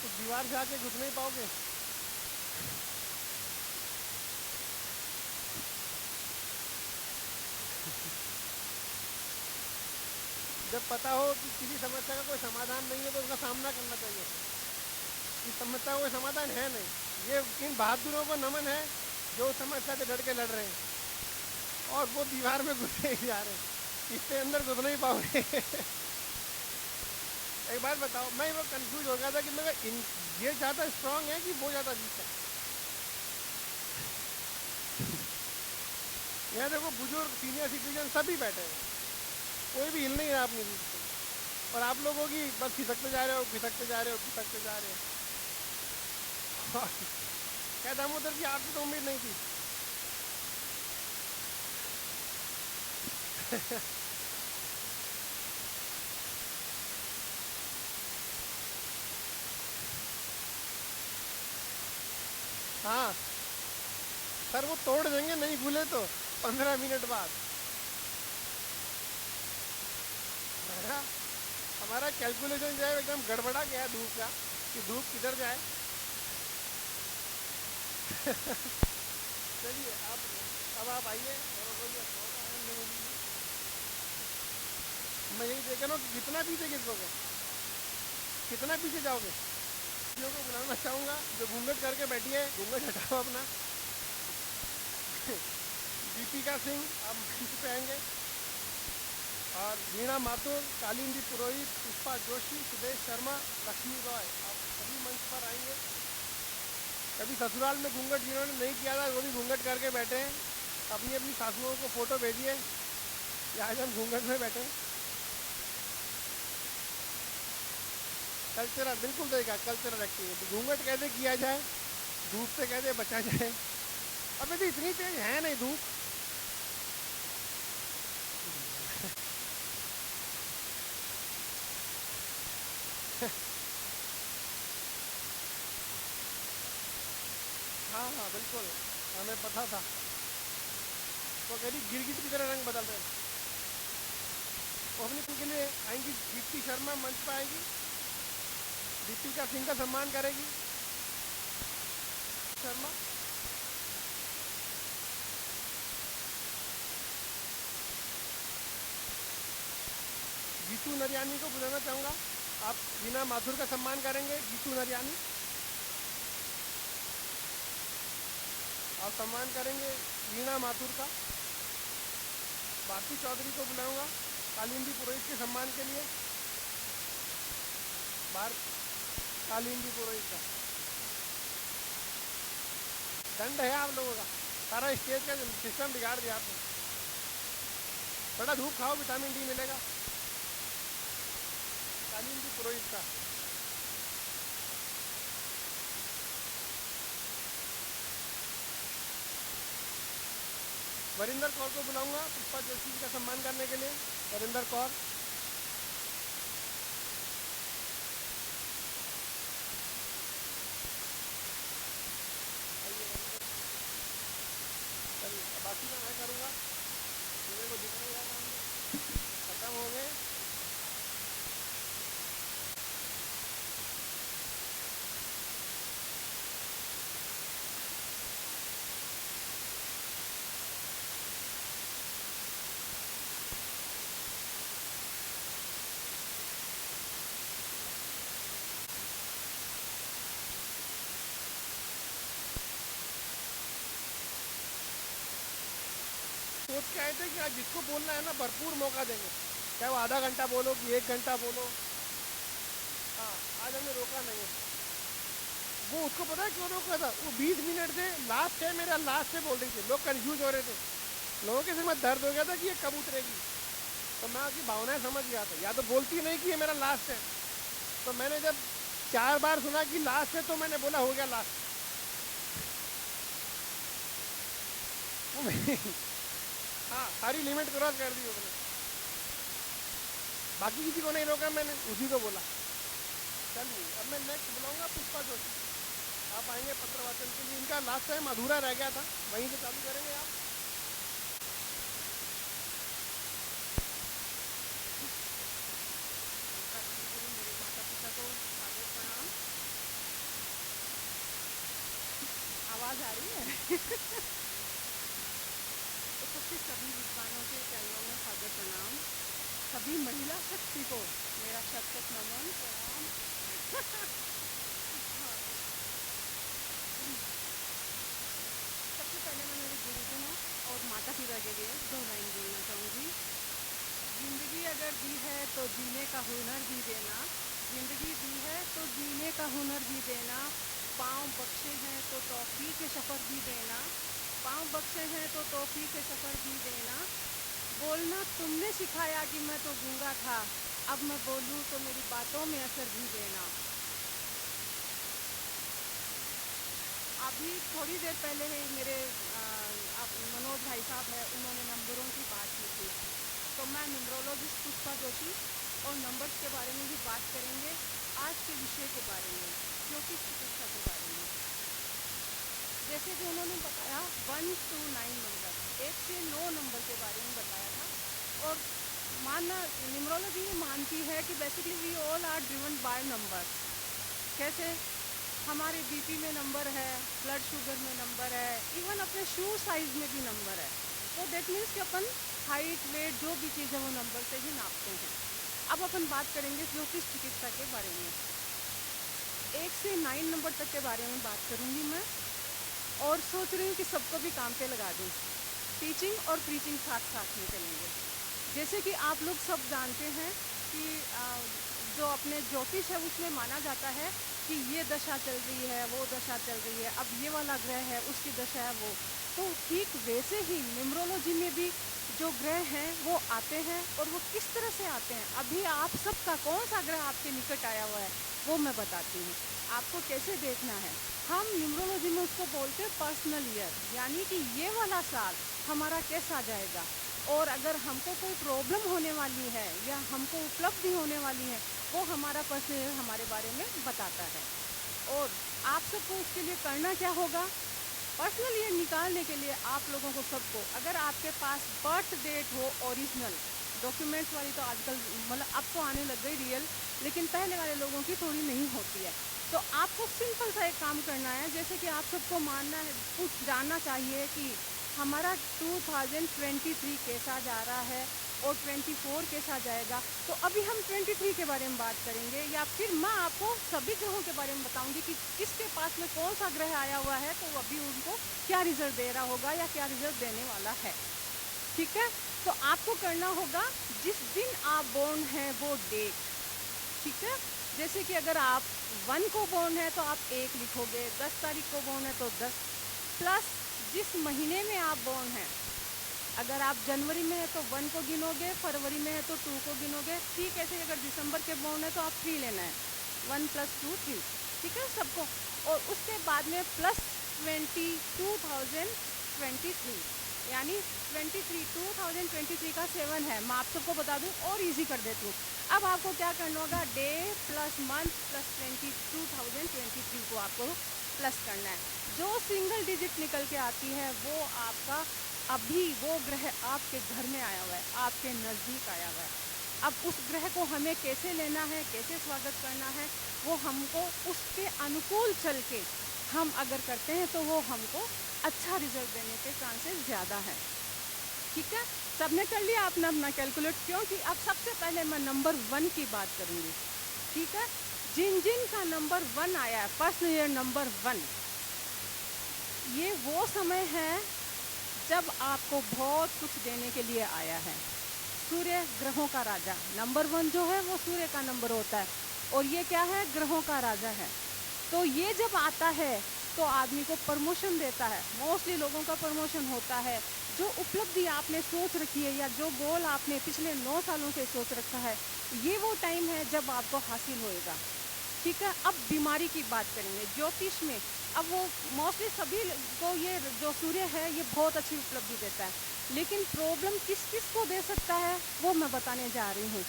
तो दीवार से आके घुस नहीं पाओगे। जब पता हो कि किसी समस्या का कोई समाधान नहीं है तो उसका सामना करना चाहिए। इस समस्या का कोई समाधान है नहीं, ये इन बहादुरों को नमन है जो उस समस्या से डट के लड़ रहे हैं और वो दीवार में घुसे ही जा रहे हैं, इससे अंदर घुस नहीं पाओगे। एक बात बताओ, मैं वो कंफ्यूज हो गया था कि मैं ये ज़्यादा स्ट्रांग है कि वो ज़्यादा वीक है। यहाँ देखो बुजुर्ग सीनियर सिटीजन सभी बैठे हैं, कोई भी हिल नहीं रहा अपनी सीट से, और आप लोगों की बस खिसकते जा रहे हो, खिसकते जा रहे हो, खिसकते जा रहे हो। क्या दामोदर जी, आपसे तो उम्मीद नहीं थी। हाँ सर, वो तोड़ देंगे नहीं भूले तो 15 मिनट बाद। हमारा कैलकुलेशन जो है एकदम गड़बड़ा गया धूप का, कि धूप किधर जाए। चलिए अब आप आइए, मैं यही देख रहा हूँ कि कितना पीछे गिरोगे, कितना पीछे जाओगे। को बुलाना चाहूँगा जो घूंघट करके बैठी है, घूंघट हटाओ अपना। दीपिका सिंह आप मंच पे आएंगे, और वीणा माथुर, कालिंदी पुरोहित, पुष्पा जोशी, सुदेश शर्मा, लक्ष्मी रॉय, आप सभी मंच पर आएंगे। कभी ससुराल में घूंघट जिन्होंने नहीं किया था वो भी घूंघट करके बैठे हैं, अपनी अपनी सासुओं को फोटो भेजिए कि आज हम घूंघट में बैठे। कल्चरल, बिल्कुल देखा, कल्चरल एक्टिविटी। घूंघट कैसे किया जाए, धूप से कैसे बचा जाए। अब यदि इतनी तेज है नहीं धूप। हाँ हाँ बिल्कुल, हमें पता था। वो कह रही गिरगिट की तरह रंग बदल रहे हैं। वो अपनी के लिए आएंगी दीप्ति शर्मा, मंच पर आएगी, दीपिका सिंह का सम्मान करेगी। शर्मा, गीतू नरियानी को बुलाना चाहूँगा। आप वीणा माथुर का सम्मान करेंगे, गीतू नरियानी। आप सम्मान करेंगे वीणा माथुर का। भारती चौधरी को बुलाऊंगा कालिंदी पुरोहित के सम्मान के लिए। कालिंदी पुरोहित का दंड है आप लोगों का, सारा स्टेज का सिस्टम बिगाड़ दिया आपने। बड़ा धूप खाओ, विटामिन डी मिलेगा। कालिंदी पुरोहित का। वरिंदर कौर को बुलाऊंगा पुष्पा जोशी जी का सम्मान करने के लिए। वरिंदर कौर, बाकी का मैं करूँगा, मेरे को दिख नहीं रहा, खत्म हो गए। के आए थे कि आज जिसको बोलना है ना भरपूर मौका देंगे, चाहे वो आधा घंटा बोलो कि 1 घंटा बोलो। हाँ, आज हमने रोका नहीं है। वो उसको पता है क्यों रोका था? वो 20 मिनट से लास्ट है मेरा, लास्ट से बोल रही थी, लोग कंफ्यूज हो रहे थे, लोगों के सिर में दर्द हो गया था कि ये कब उतरेगी। तो मैं उसकी भावनाएं समझ गया था, या तो बोलती नहीं कि ये मेरा लास्ट है। तो मैंने जब 4 बार सुना कि लास्ट है तो मैंने बोला हो गया लास्ट। हाँ, सारी लिमिट क्रॉस कर दी उसने। बाकी किसी को नहीं रोका मैंने, उसी को बोला। चलिए अब मैं नेक्स्ट बुलाऊंगा पुष्पा जोशी, आप आएंगे पत्र वाचन के लिए। इनका लास्ट टाइम अधूरा रह गया था, वहीं से चालू करेंगे आप। मेरे माता पिता को सादर प्रणाम। आवाज आ रही है? उपस्थित सभी विद्वानों के चरणों में सादर प्रणाम। सभी महिला शक्ति को मेरा शत शत नमन प्रणाम। हाँ, सबसे पहले मैं मेरे गुरुजनों और माता पिता के लिए 2 लाइन बोलना चाहूँगी। जिंदगी अगर दी है तो जीने का हुनर भी देना, जिंदगी दी है तो जीने का हुनर भी देना। पाँव बख्शे हैं तो तौफीक के सफ़र भी देना, पाँव बख्शे हैं तो तौफीक के सफ़र भी देना। बोलना तुमने सिखाया कि मैं तो गूंगा था, अब मैं बोलूँ तो मेरी बातों में असर भी देना। अभी थोड़ी देर पहले ही मेरे मनोज भाई साहब है, उन्होंने नंबरों की बात की थी, तो मैं न्यूमरोलॉजिस्ट पुष्पा जोशी और नंबर्स के बारे में भी बात करेंगे, आज के विषय के बारे में, ज्योतिष चिकित्सा के बारे में। जैसे कि उन्होंने बताया 1 to 9 नंबर, 1 से 9 नंबर के बारे में बताया था। और मानना न्यूमरोलॉजी ये मानती है कि basically we all are driven by numbers. कैसे? हमारे बीपी में नंबर है, ब्लड शुगर में नंबर है, इवन अपने शू साइज़ में भी नंबर है। तो दैट मीन्स कि अपन हाइट वेट जो भी चीज़ है वो नंबर से ही नापते हैं। अब अपन बात करेंगे ज्योतिष चिकित्सा के बारे में। 1 से 9 नंबर तक के बारे में बात करूँगी मैं, और सोच रही हूँ कि सबको भी काम पे लगा दूँ। टीचिंग और प्रीचिंग साथ साथ में चलेंगे। जैसे कि आप लोग सब जानते हैं कि जो अपने ज्योतिष है उसमें माना जाता है कि ये दशा चल रही है, वो दशा चल रही है, अब ये वाला ग्रह है उसकी दशा है वो। तो ठीक वैसे ही न्यूमरोलॉजी में भी जो ग्रह हैं वो आते हैं, और वो किस तरह से आते हैं। अभी आप सबका कौन सा ग्रह आपके निकट आया हुआ है वो मैं बताती हूँ, आपको कैसे देखना है। हम न्यूमरोलॉजी में उसको बोलते हैं पर्सनल ईयर, यानी कि ये वाला साल हमारा कैसा जाएगा, और अगर हमको कोई प्रॉब्लम होने वाली है या हमको उपलब्धि होने वाली है, वो हमारा पर्सनल ईयर हमारे बारे में बताता है। और आप सबको उसके लिए करना क्या होगा? पर्सनल ईयर निकालने के लिए आप लोगों को सबको, अगर आपके पास बर्थ डेट हो ओरिजिनल, डॉक्यूमेंट्स वाली तो आजकल मतलब अब तो आने लग गई रियल, लेकिन पहले वाले लोगों की थोड़ी नहीं होती है। तो आपको सिंपल सा एक काम करना है, जैसे कि आप सबको मानना है, कुछ जानना चाहिए कि हमारा 2023 कैसा जा रहा है और 24 कैसा जाएगा। तो अभी हम 23 के बारे में बात करेंगे, या फिर मैं आपको सभी ग्रहों के बारे में बताऊंगी कि किसके पास में कौन सा ग्रह आया हुआ है, तो अभी उनको क्या रिजल्ट दे रहा होगा या क्या रिजल्ट देने वाला है। ठीक है? तो आपको करना होगा जिस दिन आप बोर्न हैं वो डेट। ठीक है? जैसे कि अगर आप 1 को बोर्न है तो आप 1 लिखोगे, 10 तारीख को बोर्न है तो 10, प्लस जिस महीने में आप बोर्न हैं, अगर आप जनवरी में है तो 1 को गिनोगे, फरवरी में है तो 2 को गिनोगे। ठीक ऐसे अगर दिसंबर के बोर्न है तो आप 3 लेना है, 1 + 2 3। ठीक है सबको? और उसके बाद में प्लस 2023, यानी 2023 का 7 है। मैं आप सबको बता दूं और इजी कर देती हूँ। अब आपको क्या करना होगा, डे प्लस मंथ प्लस 2023 को आपको प्लस करना है। जो सिंगल डिजिट निकल के आती है वो आपका अभी वो ग्रह आपके घर में आया हुआ है, आपके नज़दीक आया हुआ है। अब उस ग्रह को हमें कैसे लेना है, कैसे स्वागत करना है, वो हमको उसके अनुकूल चल के हम अगर करते हैं तो वो हमको अच्छा रिजल्ट देने के चांसेस ज़्यादा हैं। ठीक है? सबने कर लिया अपना अपना कैलकुलेट, क्योंकि अब सबसे पहले मैं नंबर 1 की बात करूँगी। ठीक है? जिन जिन का नंबर 1 आया है, पर्सनल ईयर नंबर 1, ये वो समय है जब आपको बहुत कुछ देने के लिए आया है। सूर्य ग्रहों का राजा, नंबर 1 जो है वो सूर्य का नंबर होता है, और ये क्या है, ग्रहों का राजा है। तो ये जब आता है तो आदमी को प्रमोशन देता है। मोस्टली लोगों का प्रमोशन होता है। जो उपलब्धि आपने सोच रखी है या जो गोल आपने पिछले 9 सालों से सोच रखा है, ये वो टाइम है जब आपको हासिल होएगा। ठीक है, अब बीमारी की बात करेंगे ज्योतिष में। अब वो मोस्टली सभी को ये जो सूर्य है ये बहुत अच्छी उपलब्धि देता है, लेकिन प्रॉब्लम किस किस को दे सकता है वो मैं बताने जा रही हूँ।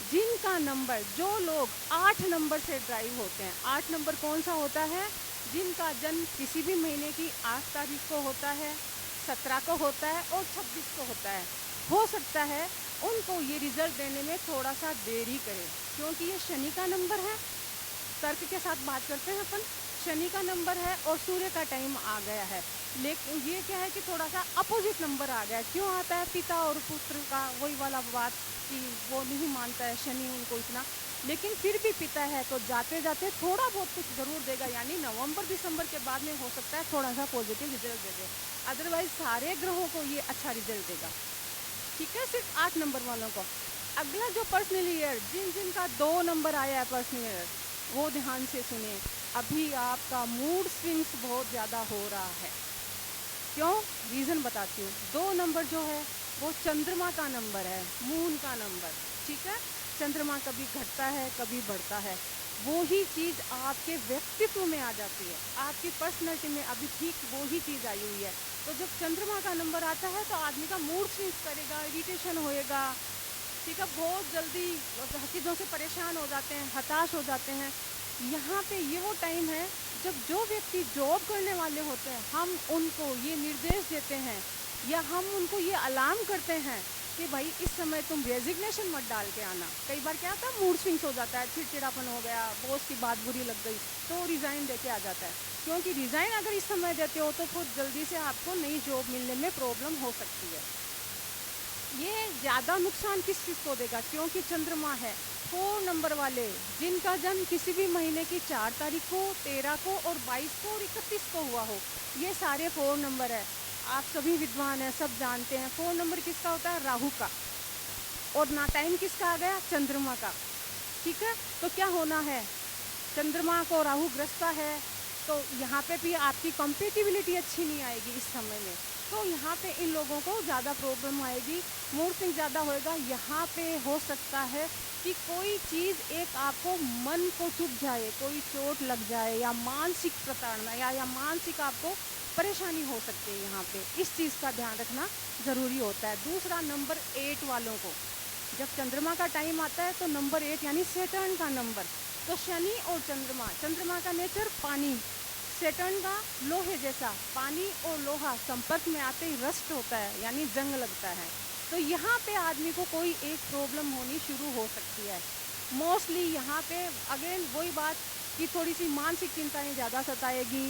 जिनका नंबर, जो लोग 8 नंबर से ड्राइव होते हैं, 8 नंबर कौन सा होता है, जिनका जन्म किसी भी महीने की 8 तारीख को होता है, 17 को होता है और 26 को होता है, हो सकता है उनको ये रिजल्ट देने में थोड़ा सा देरी करे, क्योंकि ये शनि का नंबर है। तर्क के साथ बात करते हैं अपन, शनि का नंबर है और सूर्य का टाइम आ गया है, लेकिन ये क्या है कि थोड़ा सा अपोजिट नंबर आ गया है। क्यों आता है, पिता और पुत्र का वही वाला बात कि वो नहीं मानता है शनि उनको इतना, लेकिन फिर भी पिता है तो जाते जाते थोड़ा बहुत कुछ ज़रूर देगा, यानी नवंबर दिसंबर के बाद में हो सकता है थोड़ा सा पॉजिटिव रिजल्ट दे दे, अदरवाइज सारे ग्रहों को ये अच्छा रिजल्ट देगा। ठीक है, सिर्फ 8 नंबर वालों को। अगला जो पर्सनल ईयर, जिन जिनका 2 नंबर आया है पर्सनल ईयर, वो ध्यान से सुने। अभी आपका मूड स्विंग्स बहुत ज़्यादा हो रहा है। क्यों, रीज़न बताती हूँ। 2 नंबर जो है वो चंद्रमा का नंबर है, मून का नंबर। ठीक है, चंद्रमा कभी घटता है कभी बढ़ता है, वो ही चीज़ आपके व्यक्तित्व में आ जाती है, आपकी पर्सनैलिटी में अभी ठीक वो ही चीज़ आई हुई है। तो जब चंद्रमा का नंबर आता है तो आदमी का मूड स्विंग्स करेगा, इरिटेशन होएगा। ठीक है, बहुत जल्दी चीज़ों से परेशान हो जाते हैं, हताश हो जाते हैं। यहाँ पे ये वो टाइम है जब जो व्यक्ति जॉब करने वाले होते हैं, हम उनको ये निर्देश देते हैं या हम उनको ये अलार्म करते हैं कि भाई इस समय तुम रेजिग्नेशन मत डाल के आना। कई बार क्या होता है, मूड स्विंग्स हो जाता है, चिड़चिड़ापन हो गया, बॉस की बात बुरी लग गई तो रिज़ाइन दे के आ जाता है। क्योंकि रिज़ाइन अगर इस समय देते हो तो फिर जल्दी से आपको नई जॉब मिलने में प्रॉब्लम हो सकती है। ये ज़्यादा नुकसान किस चीज़ को देगा, क्योंकि चंद्रमा है। 4 नंबर वाले जिनका जन्म किसी भी महीने की 4 तारीख को, 13 को और 22 को और 31 को हुआ हो, ये सारे 4 नंबर है। आप सभी विद्वान हैं, सब जानते हैं 4 नंबर किसका होता है, राहु का। और ना टाइम किसका आ गया, चंद्रमा का। ठीक है, तो क्या होना है, चंद्रमा को राहु ग्रस्ता है, तो यहाँ पे भी आपकी कॉम्पिटिबिलिटी अच्छी नहीं आएगी इस समय में। तो यहाँ पे इन लोगों को ज़्यादा प्रॉब्लम आएगी, मूड स्विंग ज़्यादा होएगा। यहाँ पे हो सकता है कि कोई चीज़ एक आपको मन को चुभ जाए, कोई चोट लग जाए या मानसिक प्रताड़ना या मानसिक आपको परेशानी हो सकती है। यहाँ पे इस चीज़ का ध्यान रखना ज़रूरी होता है। दूसरा, नंबर 8 वालों को जब चंद्रमा का टाइम आता है तो नंबर 8 यानी सैटर्न का नंबर, तो शनि और चंद्रमा, चंद्रमा का नेचर पानी, सैटर्न का लोहे जैसा, पानी और लोहा संपर्क में आते ही रस्ट होता है यानी जंग लगता है। तो यहाँ पे आदमी को कोई एक प्रॉब्लम होनी शुरू हो सकती है। मोस्टली यहाँ पे अगेन वही बात कि थोड़ी सी मानसिक चिंताएं ज़्यादा सताएगी।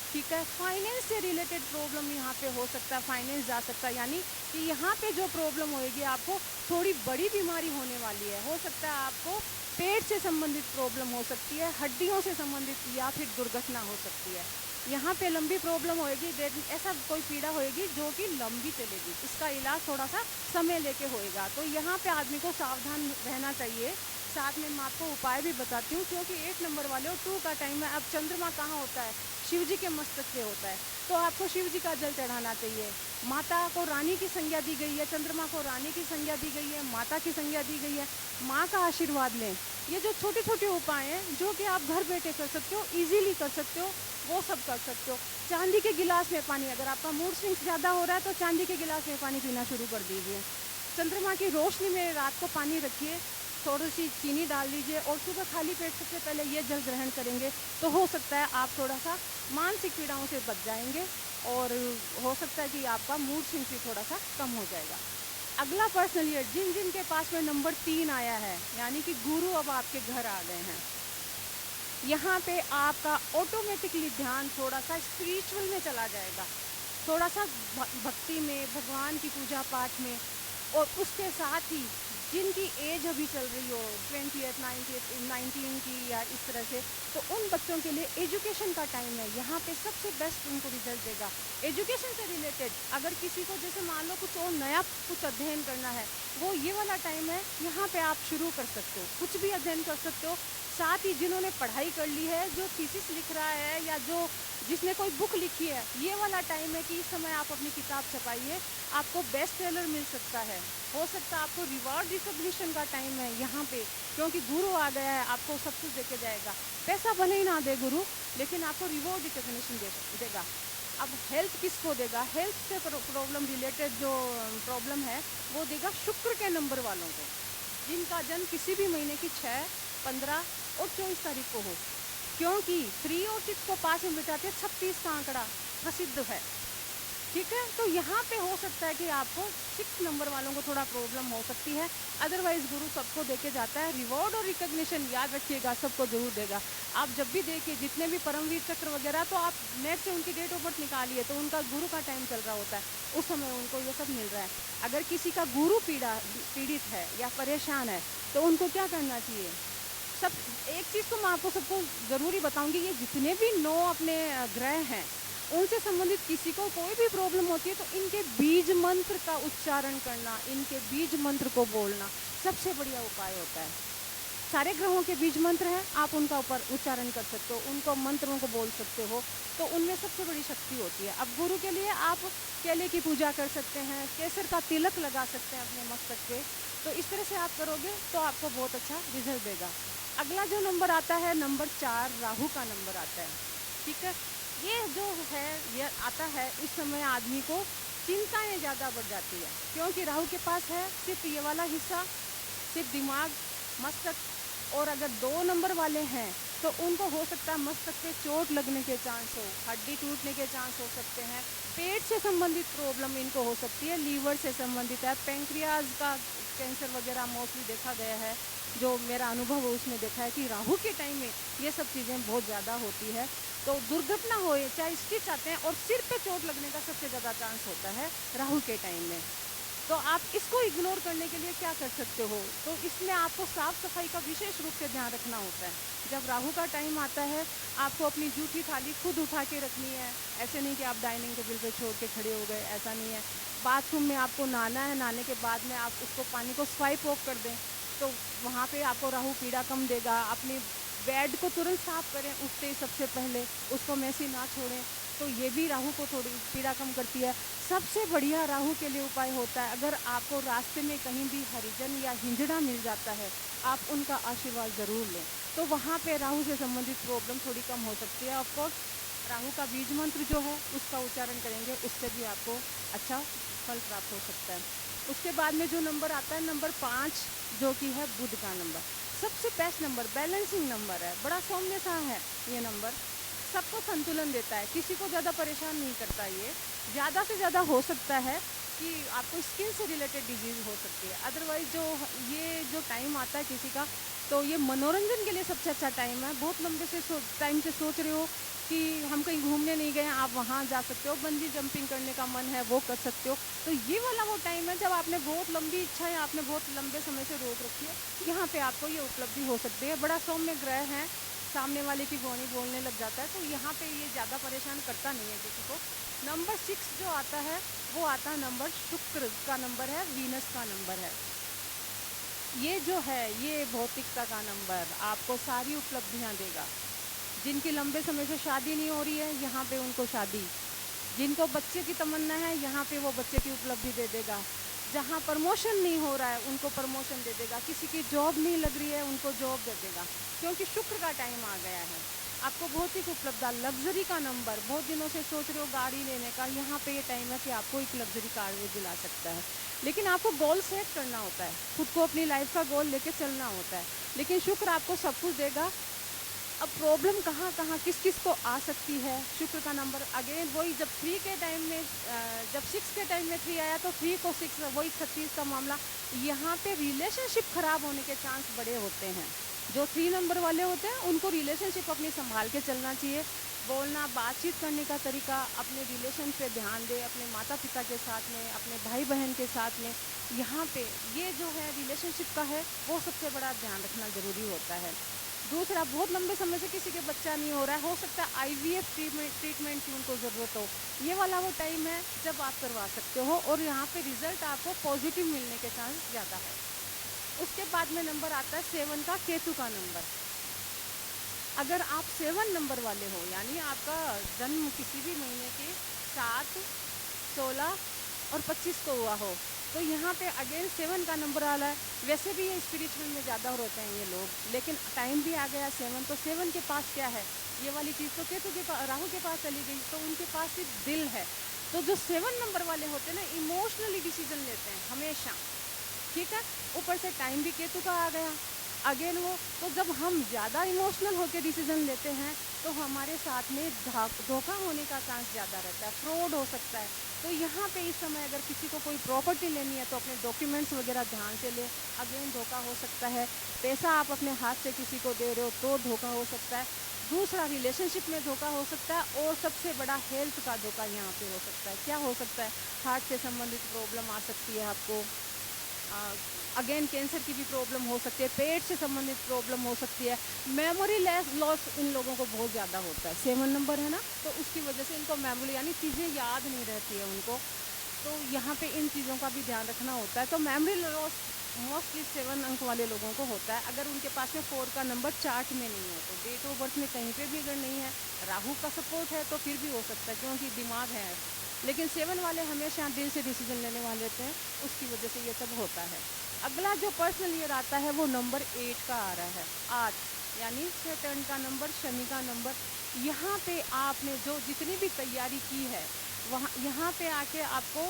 ठीक है, फाइनेंस से रिलेटेड प्रॉब्लम यहाँ पे हो सकता है, फाइनेंस जा सकता है, यानी कि यहाँ पे जो प्रॉब्लम होएगी आपको थोड़ी बड़ी बीमारी होने वाली है। हो सकता है आपको पेट से संबंधित प्रॉब्लम हो सकती है, हड्डियों से संबंधित या फिर दुर्घटना हो सकती है। यहाँ पे लंबी प्रॉब्लम होएगी, ऐसा कोई पीड़ा होएगी जो कि लंबी चलेगी, इसका इलाज थोड़ा सा समय लेके होएगा। तो यहाँ पे आदमी को सावधान रहना चाहिए। साथ में मैं आपको उपाय भी बताती हूँ, क्योंकि 8 नंबर वाले और 2 का टाइम है। अब चंद्रमा कहाँ होता है, शिव जी के मस्तक पे होता है, तो आपको शिव जी का जल चढ़ाना चाहिए। माता को रानी की संज्ञा दी गई है, चंद्रमा को रानी की संज्ञा दी गई है, माता की संज्ञा दी गई है, माँ का आशीर्वाद लें। ये जो छोटे छोटे उपाय हैं जो कि आप घर बैठे कर सकते हो, इजीली कर सकते हो, वो सब कर सकते हो। चांदी के गिलास में पानी, अगर आपका मूड स्विंग्स ज़्यादा हो रहा है तो चांदी के गिलास में पानी पीना शुरू कर दीजिए। चंद्रमा की रोशनी में रात को पानी रखिए, थोड़ी सी चीनी डाल दीजिए और सुबह खाली पेट सबसे पहले ये जल ग्रहण करेंगे तो हो सकता है आप थोड़ा सा मानसिक पीड़ाओं से बच जाएंगे और हो सकता है कि आपका मूड स्विंग भी थोड़ा सा कम हो जाएगा। अगला पर्सनल ईयर, जिन जिन के पास में नंबर 3 आया है, यानी कि गुरु अब आपके घर आ गए हैं, यहाँ पे आपका ऑटोमेटिकली ध्यान थोड़ा सा स्पिरिचुअल में चला जाएगा, थोड़ा सा भक्ति में, भगवान की पूजा पाठ में, और उसके साथ ही जिनकी एज अभी चल रही हो 20th 90th 19 की या इस तरह से, तो उन बच्चों के लिए एजुकेशन का टाइम है, यहाँ पे सबसे बेस्ट उनको रिजल्ट देगा। एजुकेशन से रिलेटेड अगर किसी को जैसे मान लो कुछ और नया कुछ अध्ययन करना है, वो ये वाला टाइम है, यहाँ पे आप शुरू कर सकते हो, कुछ भी अध्ययन कर सकते हो। साथ ही जिन्होंने पढ़ाई कर ली है, जो थीसिस लिख रहा है या जो जिसने कोई बुक लिखी है, ये वाला टाइम है कि इस समय आप अपनी किताब छपाइए, आपको बेस्ट सेलर मिल सकता है। हो सकता है आपको रिवॉर्ड रिकॉग्निशन का टाइम है यहाँ पे, क्योंकि गुरु आ गया है, आपको सब कुछ देके जाएगा। पैसा भले ही ना दे गुरु, लेकिन आपको रिवॉर्ड रिकॉग्निशन देगा। अब हेल्थ किसको देगा? हेल्थ से प्रॉब्लम रिलेटेड जो प्रॉब्लम है वो देगा शुक्र के नंबर वालों को, जिनका जन्म किसी भी महीने की 6, 15 और 24 तारीख को हो, क्योंकि 3 और 6 को पास में बिठाते 36 का आंकड़ा प्रसिद्ध है। ठीक है, तो यहाँ पे हो सकता है कि आपको 6 नंबर वालों को थोड़ा प्रॉब्लम हो सकती है, अदरवाइज गुरु सबको देके जाता है। रिवॉर्ड और रिकॉग्निशन याद रखिएगा, सबको जरूर देगा। आप जब भी देखिए जितने भी परमवीर चक्र वगैरह, तो आप नेट से उनकी डेट ऑफ बर्थ निकालिए, तो उनका गुरु का टाइम चल रहा होता है, उस समय उनको ये सब मिल रहा है। अगर किसी का गुरु पीड़ित है या परेशान है, तो उनको क्या करना चाहिए? सब एक चीज़ तो मैं आपको सबको ज़रूरी बताऊंगी, ये जितने भी 9 अपने ग्रह हैं, उनसे संबंधित किसी को कोई भी प्रॉब्लम होती है, तो इनके बीज मंत्र का उच्चारण करना, इनके बीज मंत्र को बोलना सबसे बढ़िया उपाय होता है। सारे ग्रहों के बीज मंत्र हैं, आप उनका ऊपर उच्चारण कर सकते हो, उनको मंत्रों को बोल सकते हो, तो उनमें सबसे बड़ी शक्ति होती है। अब गुरु के लिए आप केले की पूजा कर सकते हैं, केसर का तिलक लगा सकते हैं अपने मस्तक पे, तो इस तरह से आप करोगे तो आपको बहुत अच्छा रिजल्ट देगा। अगला जो नंबर आता है, नंबर 4, राहु का नंबर आता है। ठीक है, ये जो है ये आता है, इस समय आदमी को चिंताएं ज़्यादा बढ़ जाती है, क्योंकि राहु के पास है सिर्फ ये वाला हिस्सा, सिर्फ दिमाग, मस्तक, और अगर 2 नंबर वाले हैं तो उनको हो सकता है मस्तक पे चोट लगने के चांस हो, हड्डी टूटने के चांस हो सकते हैं, पेट से संबंधित प्रॉब्लम इनको हो सकती है, लीवर से संबंधित है, पेंक्रियाज का कैंसर वगैरह मोस्टली देखा गया है, जो मेरा अनुभव है उसमें देखा है कि राहु के टाइम में ये सब चीज़ें बहुत ज़्यादा होती है। तो दुर्घटना होए, चाहे स्टिच आते हैं, और सिर पे चोट लगने का सबसे ज़्यादा चांस होता है राहु के टाइम में। तो आप इसको इग्नोर करने के लिए क्या कर सकते हो? तो इसमें आपको साफ़ सफाई का विशेष रूप से ध्यान रखना होता है। जब राहु का टाइम आता है, आपको अपनी जूठी थाली खुद उठा के रखनी है, ऐसे नहीं कि आप डाइनिंग टेबल पे छोड़ के खड़े हो गए, ऐसा नहीं है। बाथरूम में आपको नहाना है, नहाने के बाद में आप उसको पानी को स्वाइप ऑफ कर दें, तो वहाँ पे आपको राहु पीड़ा कम देगा। अपनी बेड को तुरंत साफ करें उठते ही सबसे पहले, उसको मैसी ना छोड़ें, तो ये भी राहु को थोड़ी पीड़ा कम करती है। सबसे बढ़िया राहु के लिए उपाय होता है, अगर आपको रास्ते में कहीं भी हरिजन या हिंजड़ा मिल जाता है, आप उनका आशीर्वाद ज़रूर लें, तो वहाँ पे राहु से संबंधित प्रॉब्लम थोड़ी कम हो सकती है। ऑफकोर्स राहु का बीज मंत्र जो है उसका उच्चारण करेंगे, उससे भी आपको अच्छा फल प्राप्त हो सकता है। उसके बाद में जो नंबर आता है, नंबर 5, जो कि है बुध का नंबर, सबसे बेस्ट नंबर, बैलेंसिंग नंबर है, बड़ा सौम्य सा है ये नंबर, सबको संतुलन देता है, किसी को ज़्यादा परेशान नहीं करता। ये ज़्यादा से ज़्यादा हो सकता है कि आपको स्किन से रिलेटेड डिजीज़ हो सकती है, अदरवाइज़ जो टाइम आता है किसी का, तो ये मनोरंजन के लिए सबसे अच्छा टाइम है। बहुत लंबे से टाइम से सोच रहे हो कि हम कहीं घूमने नहीं गए, आप वहाँ जा सकते हो, बंजी जंपिंग करने का मन है वो कर सकते हो, तो ये वाला वो टाइम है जब आपने बहुत लंबी इच्छा है, आपने बहुत लंबे समय से रोक रखी है, यहाँ पे आपको ये उपलब्धि हो सकती है। बड़ा सौम्य ग्रह है, सामने वाले की वाणी बोलने लग जाता है, तो यहाँ पे ये ज़्यादा परेशान करता नहीं है किसी को। नंबर 6 जो आता है, वो आता है नंबर शुक्र का नंबर है, वीनस का नंबर है। ये जो है ये भौतिकता का नंबर आपको सारी उपलब्धियाँ देगा। जिनकी लंबे समय से शादी नहीं हो रही है, यहाँ पे उनको शादी, जिनको बच्चे की तमन्ना है, यहाँ पे वो बच्चे की उपलब्धि दे देगा। जहाँ प्रमोशन नहीं हो रहा है उनको प्रमोशन दे देगा, किसी की जॉब नहीं लग रही है उनको जॉब दे देगा, क्योंकि शुक्र का टाइम आ गया है। आपको भौतिक उपलब्धता, लग्जरी का नंबर, बहुत दिनों से सोच रहे हो गाड़ी लेने का, यहाँ पे ये टाइम है कि आपको एक लग्जरी कार वो दिला सकता है। लेकिन आपको गोल सेट करना होता है, खुद को अपनी लाइफ का गोल लेके चलना होता है, लेकिन शुक्र आपको सब कुछ देगा। अब प्रॉब्लम कहाँ कहाँ किस किस को आ सकती है, शुक्र का नंबर अगेन वही, जब 3 के टाइम में जब 6 के टाइम में 3 आया, तो 3 को 6 वही 36 का मामला, यहाँ पे रिलेशनशिप खराब होने के चांस बड़े होते हैं। जो 3 नंबर वाले होते हैं उनको रिलेशनशिप अपनी संभाल के चलना चाहिए। बोलना, बातचीत करने का तरीका, अपने रिलेशन पे ध्यान दें, अपने माता पिता के साथ में, अपने भाई बहन के साथ में। यहाँ पे ये जो है रिलेशनशिप का है, वो सबसे बड़ा ध्यान रखना ज़रूरी होता है। दूसरा, बहुत लंबे समय से किसी के बच्चा नहीं हो रहा है, हो सकता है आईवीएफ ट्रीटमेंट की उनको ज़रूरत हो। ये वाला वो टाइम है जब आप करवा सकते हो और यहाँ पे रिजल्ट आपको पॉजिटिव मिलने के चांस ज़्यादा है। उसके बाद में नंबर आता है 7 का, केतु का नंबर। अगर आप 7 नंबर वाले हो, यानी आपका जन्म किसी भी महीने के 7, 16 और 25 को हुआ हो, तो यहाँ पे अगेन 7 का नंबर आ रहा है। वैसे भी ये स्पिरिचुअल में ज़्यादा होते हैं ये लोग, लेकिन टाइम भी आ गया 7, तो 7 के पास क्या है, ये वाली चीज़ तो केतु के पास, राहु के पास चली गई, तो उनके पास सिर्फ दिल है। तो जो 7 नंबर वाले होते हैं ना, इमोशनली डिसीजन लेते हैं हमेशा, ठीक है। ऊपर से टाइम भी केतु का आ गया अगेन वो, तो जब हम ज़्यादा इमोशनल होकर डिसीजन लेते हैं तो हमारे साथ में धोखा होने का चांस ज़्यादा रहता है, फ्रॉड हो सकता है। तो यहाँ पे इस समय अगर किसी को कोई प्रॉपर्टी लेनी है तो अपने डॉक्यूमेंट्स वगैरह ध्यान से ले, अगेन धोखा हो सकता है। पैसा आप अपने हाथ से किसी को दे रहे हो तो धोखा हो सकता है। दूसरा, रिलेशनशिप में धोखा हो सकता है। और सबसे बड़ा हेल्थ का धोखा यहाँ पे हो सकता है। क्या हो सकता है, हार्ट से संबंधित प्रॉब्लम आ सकती है आपको, अगेन कैंसर की भी प्रॉब्लम हो सकती है, पेट से संबंधित प्रॉब्लम हो सकती है। मेमोरी लॉस इन लोगों को बहुत ज़्यादा होता है, 7 नंबर है ना, तो उसकी वजह से इनको मेमोरी यानी चीज़ें याद नहीं रहती है उनको, तो यहाँ पे इन चीज़ों का भी ध्यान रखना होता है। तो मेमोरी लॉस मोस्टली 7 अंक वाले लोगों को होता है। अगर उनके पास में 4 का नंबर चार्ट में नहीं है, तो डेट ऑफ बर्थ में कहीं पे भी अगर नहीं है, राहु का सपोर्ट है तो फिर भी हो सकता है, क्योंकि दिमाग है। लेकिन 7 वाले हमेशा दिल से डिसीजन लेने वाले होते हैं, उसकी वजह से ये सब होता है। अगला जो पर्सनल ईयर आता है वो नंबर 8 का आ रहा है, 8, यानी सैटर्न का नंबर, शनि का नंबर। यहाँ पे आपने जो जितनी भी तैयारी की है, वहाँ यहाँ पे आके आपको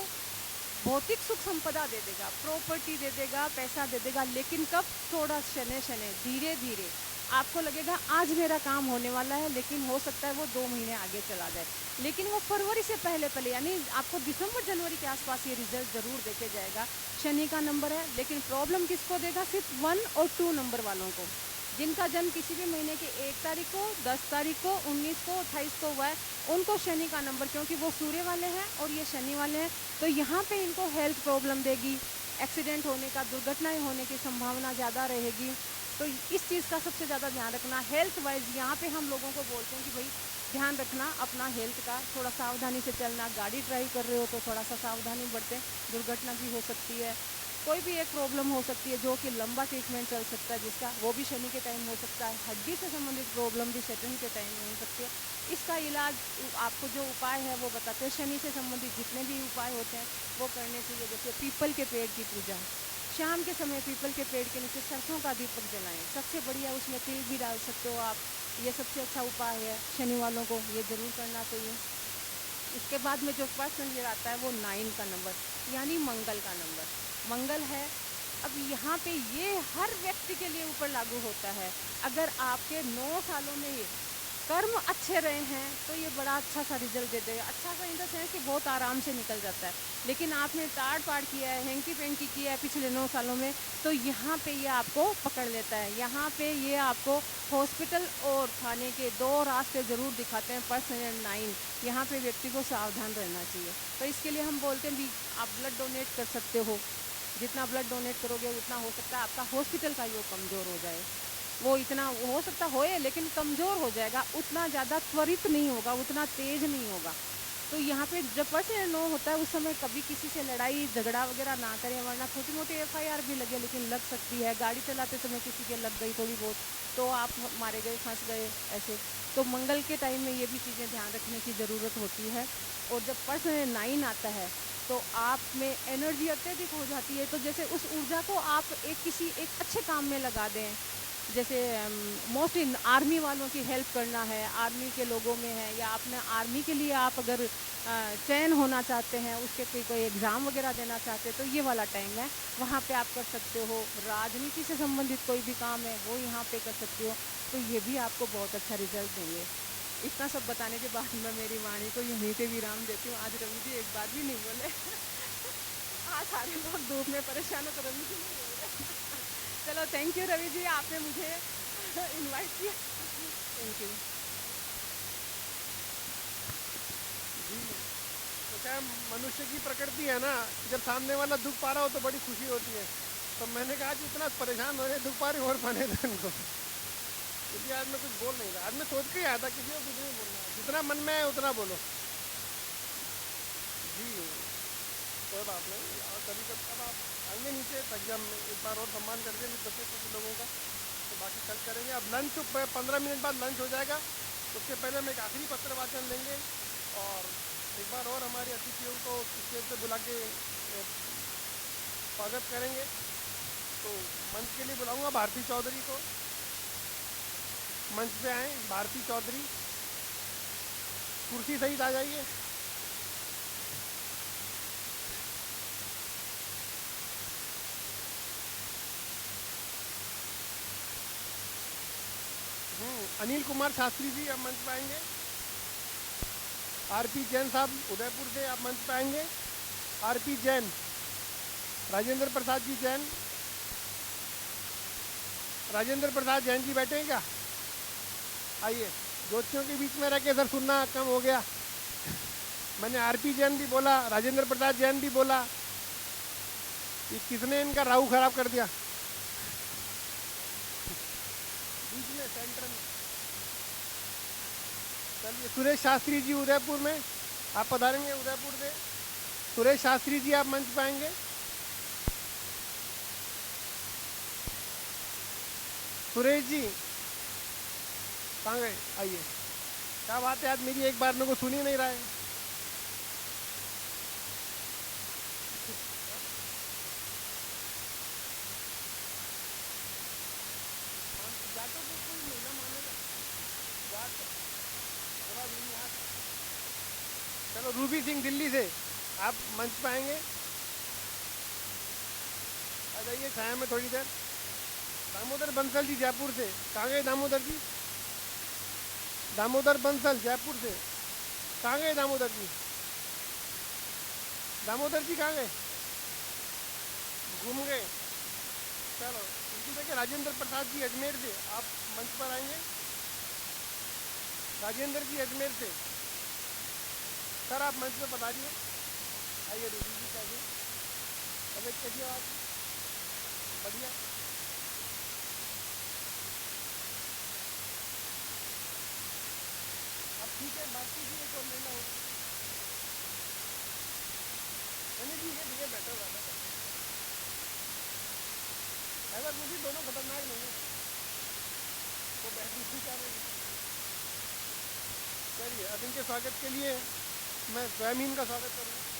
भौतिक सुख संपदा दे देगा, प्रॉपर्टी दे देगा, पैसा दे देगा, लेकिन कब, थोड़ा शनै शनै, धीरे धीरे। आपको लगेगा आज मेरा काम होने वाला है, लेकिन हो सकता है वो 2 महीने आगे चला जाए, लेकिन वो फरवरी से पहले पहले, यानी आपको दिसंबर जनवरी के आसपास ये रिजल्ट ज़रूर देके जाएगा। शनि का नंबर है, लेकिन प्रॉब्लम किसको देगा, सिर्फ 1 और 2 नंबर वालों को, जिनका जन्म किसी भी महीने के 1 तारीख को, 10 तारीख को, 19 को, 28 को हुआ है, उनको शनि का नंबर, क्योंकि वो सूर्य वाले हैं और ये शनि वाले हैं, तो यहाँ पे इनको हेल्थ प्रॉब्लम देगी, एक्सीडेंट होने का, दुर्घटनाएं होने की संभावना ज़्यादा रहेगी। तो इस चीज़ का सबसे ज़्यादा ध्यान रखना। हेल्थ वाइज यहाँ पे हम लोगों को बोलते हैं कि भाई ध्यान रखना अपना हेल्थ का, थोड़ा सावधानी से चलना, गाड़ी ड्राइव कर रहे हो तो थोड़ा सा सावधानी बरतें, दुर्घटना भी हो सकती है। कोई भी एक प्रॉब्लम हो सकती है जो कि लंबा ट्रीटमेंट चल सकता है, जिसका वो भी शनि के टाइम हो सकता है। हड्डी से संबंधित प्रॉब्लम भी सैटर्न के टाइम में हो सकती है। इसका इलाज आपको जो उपाय है वो बताते हैं। शनि से संबंधित जितने भी उपाय होते हैं वो करने चाहिए, जैसे पीपल के पेड़ की पूजा, शाम के समय पीपल के पेड़ के नीचे सरसों का दीपक जलाएं, सबसे बढ़िया, उसमें तिल भी डाल सकते हो आप, ये सबसे अच्छा उपाय है। शनि वालों को ये ज़रूर करना चाहिए। इसके बाद में जो पर्सनल ईयर आता है वो 9 का नंबर, यानी मंगल का नंबर, मंगल है। अब यहाँ पे ये हर व्यक्ति के लिए ऊपर लागू होता है। अगर आपके 9 सालों में ये कर्म अच्छे रहे हैं तो ये बड़ा अच्छा सा रिजल्ट दे देगा। अच्छा सा इन द सेंस कि बहुत आराम से निकल जाता है। लेकिन आपने ताड़ पाड़ किया है, हैंकी पेंकी किया है पिछले 9 सालों में, तो यहाँ पे ये आपको पकड़ लेता है। यहाँ पे ये आपको हॉस्पिटल और थाने के 2 रास्ते ज़रूर दिखाते हैं। पर्सनल 9, यहाँ पे व्यक्ति को सावधान रहना चाहिए। तो इसके लिए हम बोलते हैं भी आप ब्लड डोनेट कर सकते हो, जितना ब्लड डोनेट करोगे उतना हो सकता है आपका हॉस्पिटल का योग कमज़ोर हो जाए। वो इतना हो सकता होए लेकिन कमज़ोर हो जाएगा, उतना ज़्यादा त्वरित नहीं होगा, उतना तेज़ नहीं होगा। तो यहाँ पे जब पर्सनल 9 होता है उस समय कभी किसी से लड़ाई झगड़ा वगैरह ना करें, वरना छोटी मोटी एफआईआर भी लगे, लेकिन लग सकती है। गाड़ी चलाते समय किसी के लग गई थोड़ी बहुत तो आप मारे गए, फंस गए, ऐसे। तो मंगल के टाइम में ये भी चीज़ें ध्यान रखने की ज़रूरत होती है। और जब पर्सनल 9 आता है तो आप में एनर्जी अत्यधिक हो जाती है। तो जैसे उस ऊर्जा को आप किसी एक अच्छे काम में लगा दें, जैसे मोस्टली आर्मी वालों की हेल्प करना है, आर्मी के लोगों में है, या अपने आर्मी के लिए आप अगर चयन होना चाहते हैं, उसके कोई एग्ज़ाम वगैरह देना चाहते हैं, तो ये वाला टाइम है, वहाँ पे आप कर सकते हो। राजनीति से संबंधित कोई भी काम है वो यहाँ पे कर सकते हो, तो ये भी आपको बहुत अच्छा रिजल्ट देंगे। इतना सब बताने के बाद मैं मेरी वाणी को यहीं पे विराम देती हूँ। आज रवि जी एक बात भी नहीं बोले। आज सारे लोग धूप में परेशान हो, तो रवि जी नहीं बोले। चलो थैंक यू रवि जी, आपने मुझे इनवाइट किया। Thank you. जी, तो क्या है, मनुष्य की प्रकृति है ना, जब सामने वाला दुख पा रहा हो तो बड़ी खुशी होती है। तो मैंने कहा कि इतना परेशान हो रहे, दुख पा रहे और पाने दो इनको। इसलिए आज मैं कुछ बोल नहीं रहा, आज मैं सोच के ही आया था किसी को कुछ नहीं बोलना, जितना मन में है उतना बोलो। जी, कोई बात नहीं। और कभी कभी अब आप आएंगे नीचे तक, जब एक बार और सम्मान करके फिर बच्चे कुछ लोगों का, तो बाकी कल करेंगे। अब लंच 15 मिनट बाद लंच हो जाएगा, उसके पहले हम एक आखिरी पत्र वाचन लेंगे और एक बार और हमारे अतिथियों को स्टेज पे बुला के स्वागत करेंगे। तो मंच के लिए बुलाऊंगा भारती चौधरी को, मंच पे आए भारती चौधरी, कुर्सी सहित आ जाइए। अनिल कुमार शास्त्री जी आप मंच पे आएंगे। आरपी जैन साहब उदयपुर से आप मंच पे आएंगे। आरपी जैन, राजेंद्र प्रसाद जी जैन, राजेंद्र प्रसाद जैन जी बैठे हैं क्या? आइए। ज्योतिषियों के बीच में रह के सर सुनना कम हो गया। मैंने आरपी जैन भी बोला, राजेंद्र प्रसाद जैन भी बोला, ये किसने इनका राहु खराब कर दिया बीच में सेंटर में। चलिए, सुरेश शास्त्री जी उदयपुर में आप पधारेंगे, उदयपुर से सुरेश शास्त्री जी आप मंच पे आएंगे। सुरेश जी कहाँ गए? आइए। क्या बात है, आज मेरी एक बार मेरे को सुन ही नहीं रहा है। जाटों को कोई महिला मानेगा? जाट थोड़ा भी नहीं यार। चलो, रूबी सिंह दिल्ली से आप मंच पे आएंगे। आ जाइए छाया में थोड़ी देर। दामोदर बंसल जी जयपुर से, कहाँ गए दामोदर जी? दामोदर बंसल जयपुर से, कहाँ गए दामोदर जी? दामोदर जी कहाँ गए? घूम गए। चलो, इसी देखिए राजेंद्र प्रसाद जी अजमेर से आप मंच पर आएंगे। राजेंद्र जी अजमेर से, सर आप मंच पे पधारिए। आइए रूबी जी कैसे? तबियत कैसी है आपकी? बढ़िया। अब ठीक है, बात कीजिए, एक और महिला होगी। मैंने जी ये बेटर वाला है। ऐसा कुछ ही, दोनों खतरनाक नहीं है, वो बैठ दूसरी क्या रहेगी। चलिए, अब इनके स्वागत के लिए मैं स्वयं ही इनका स्वागत करूँगा।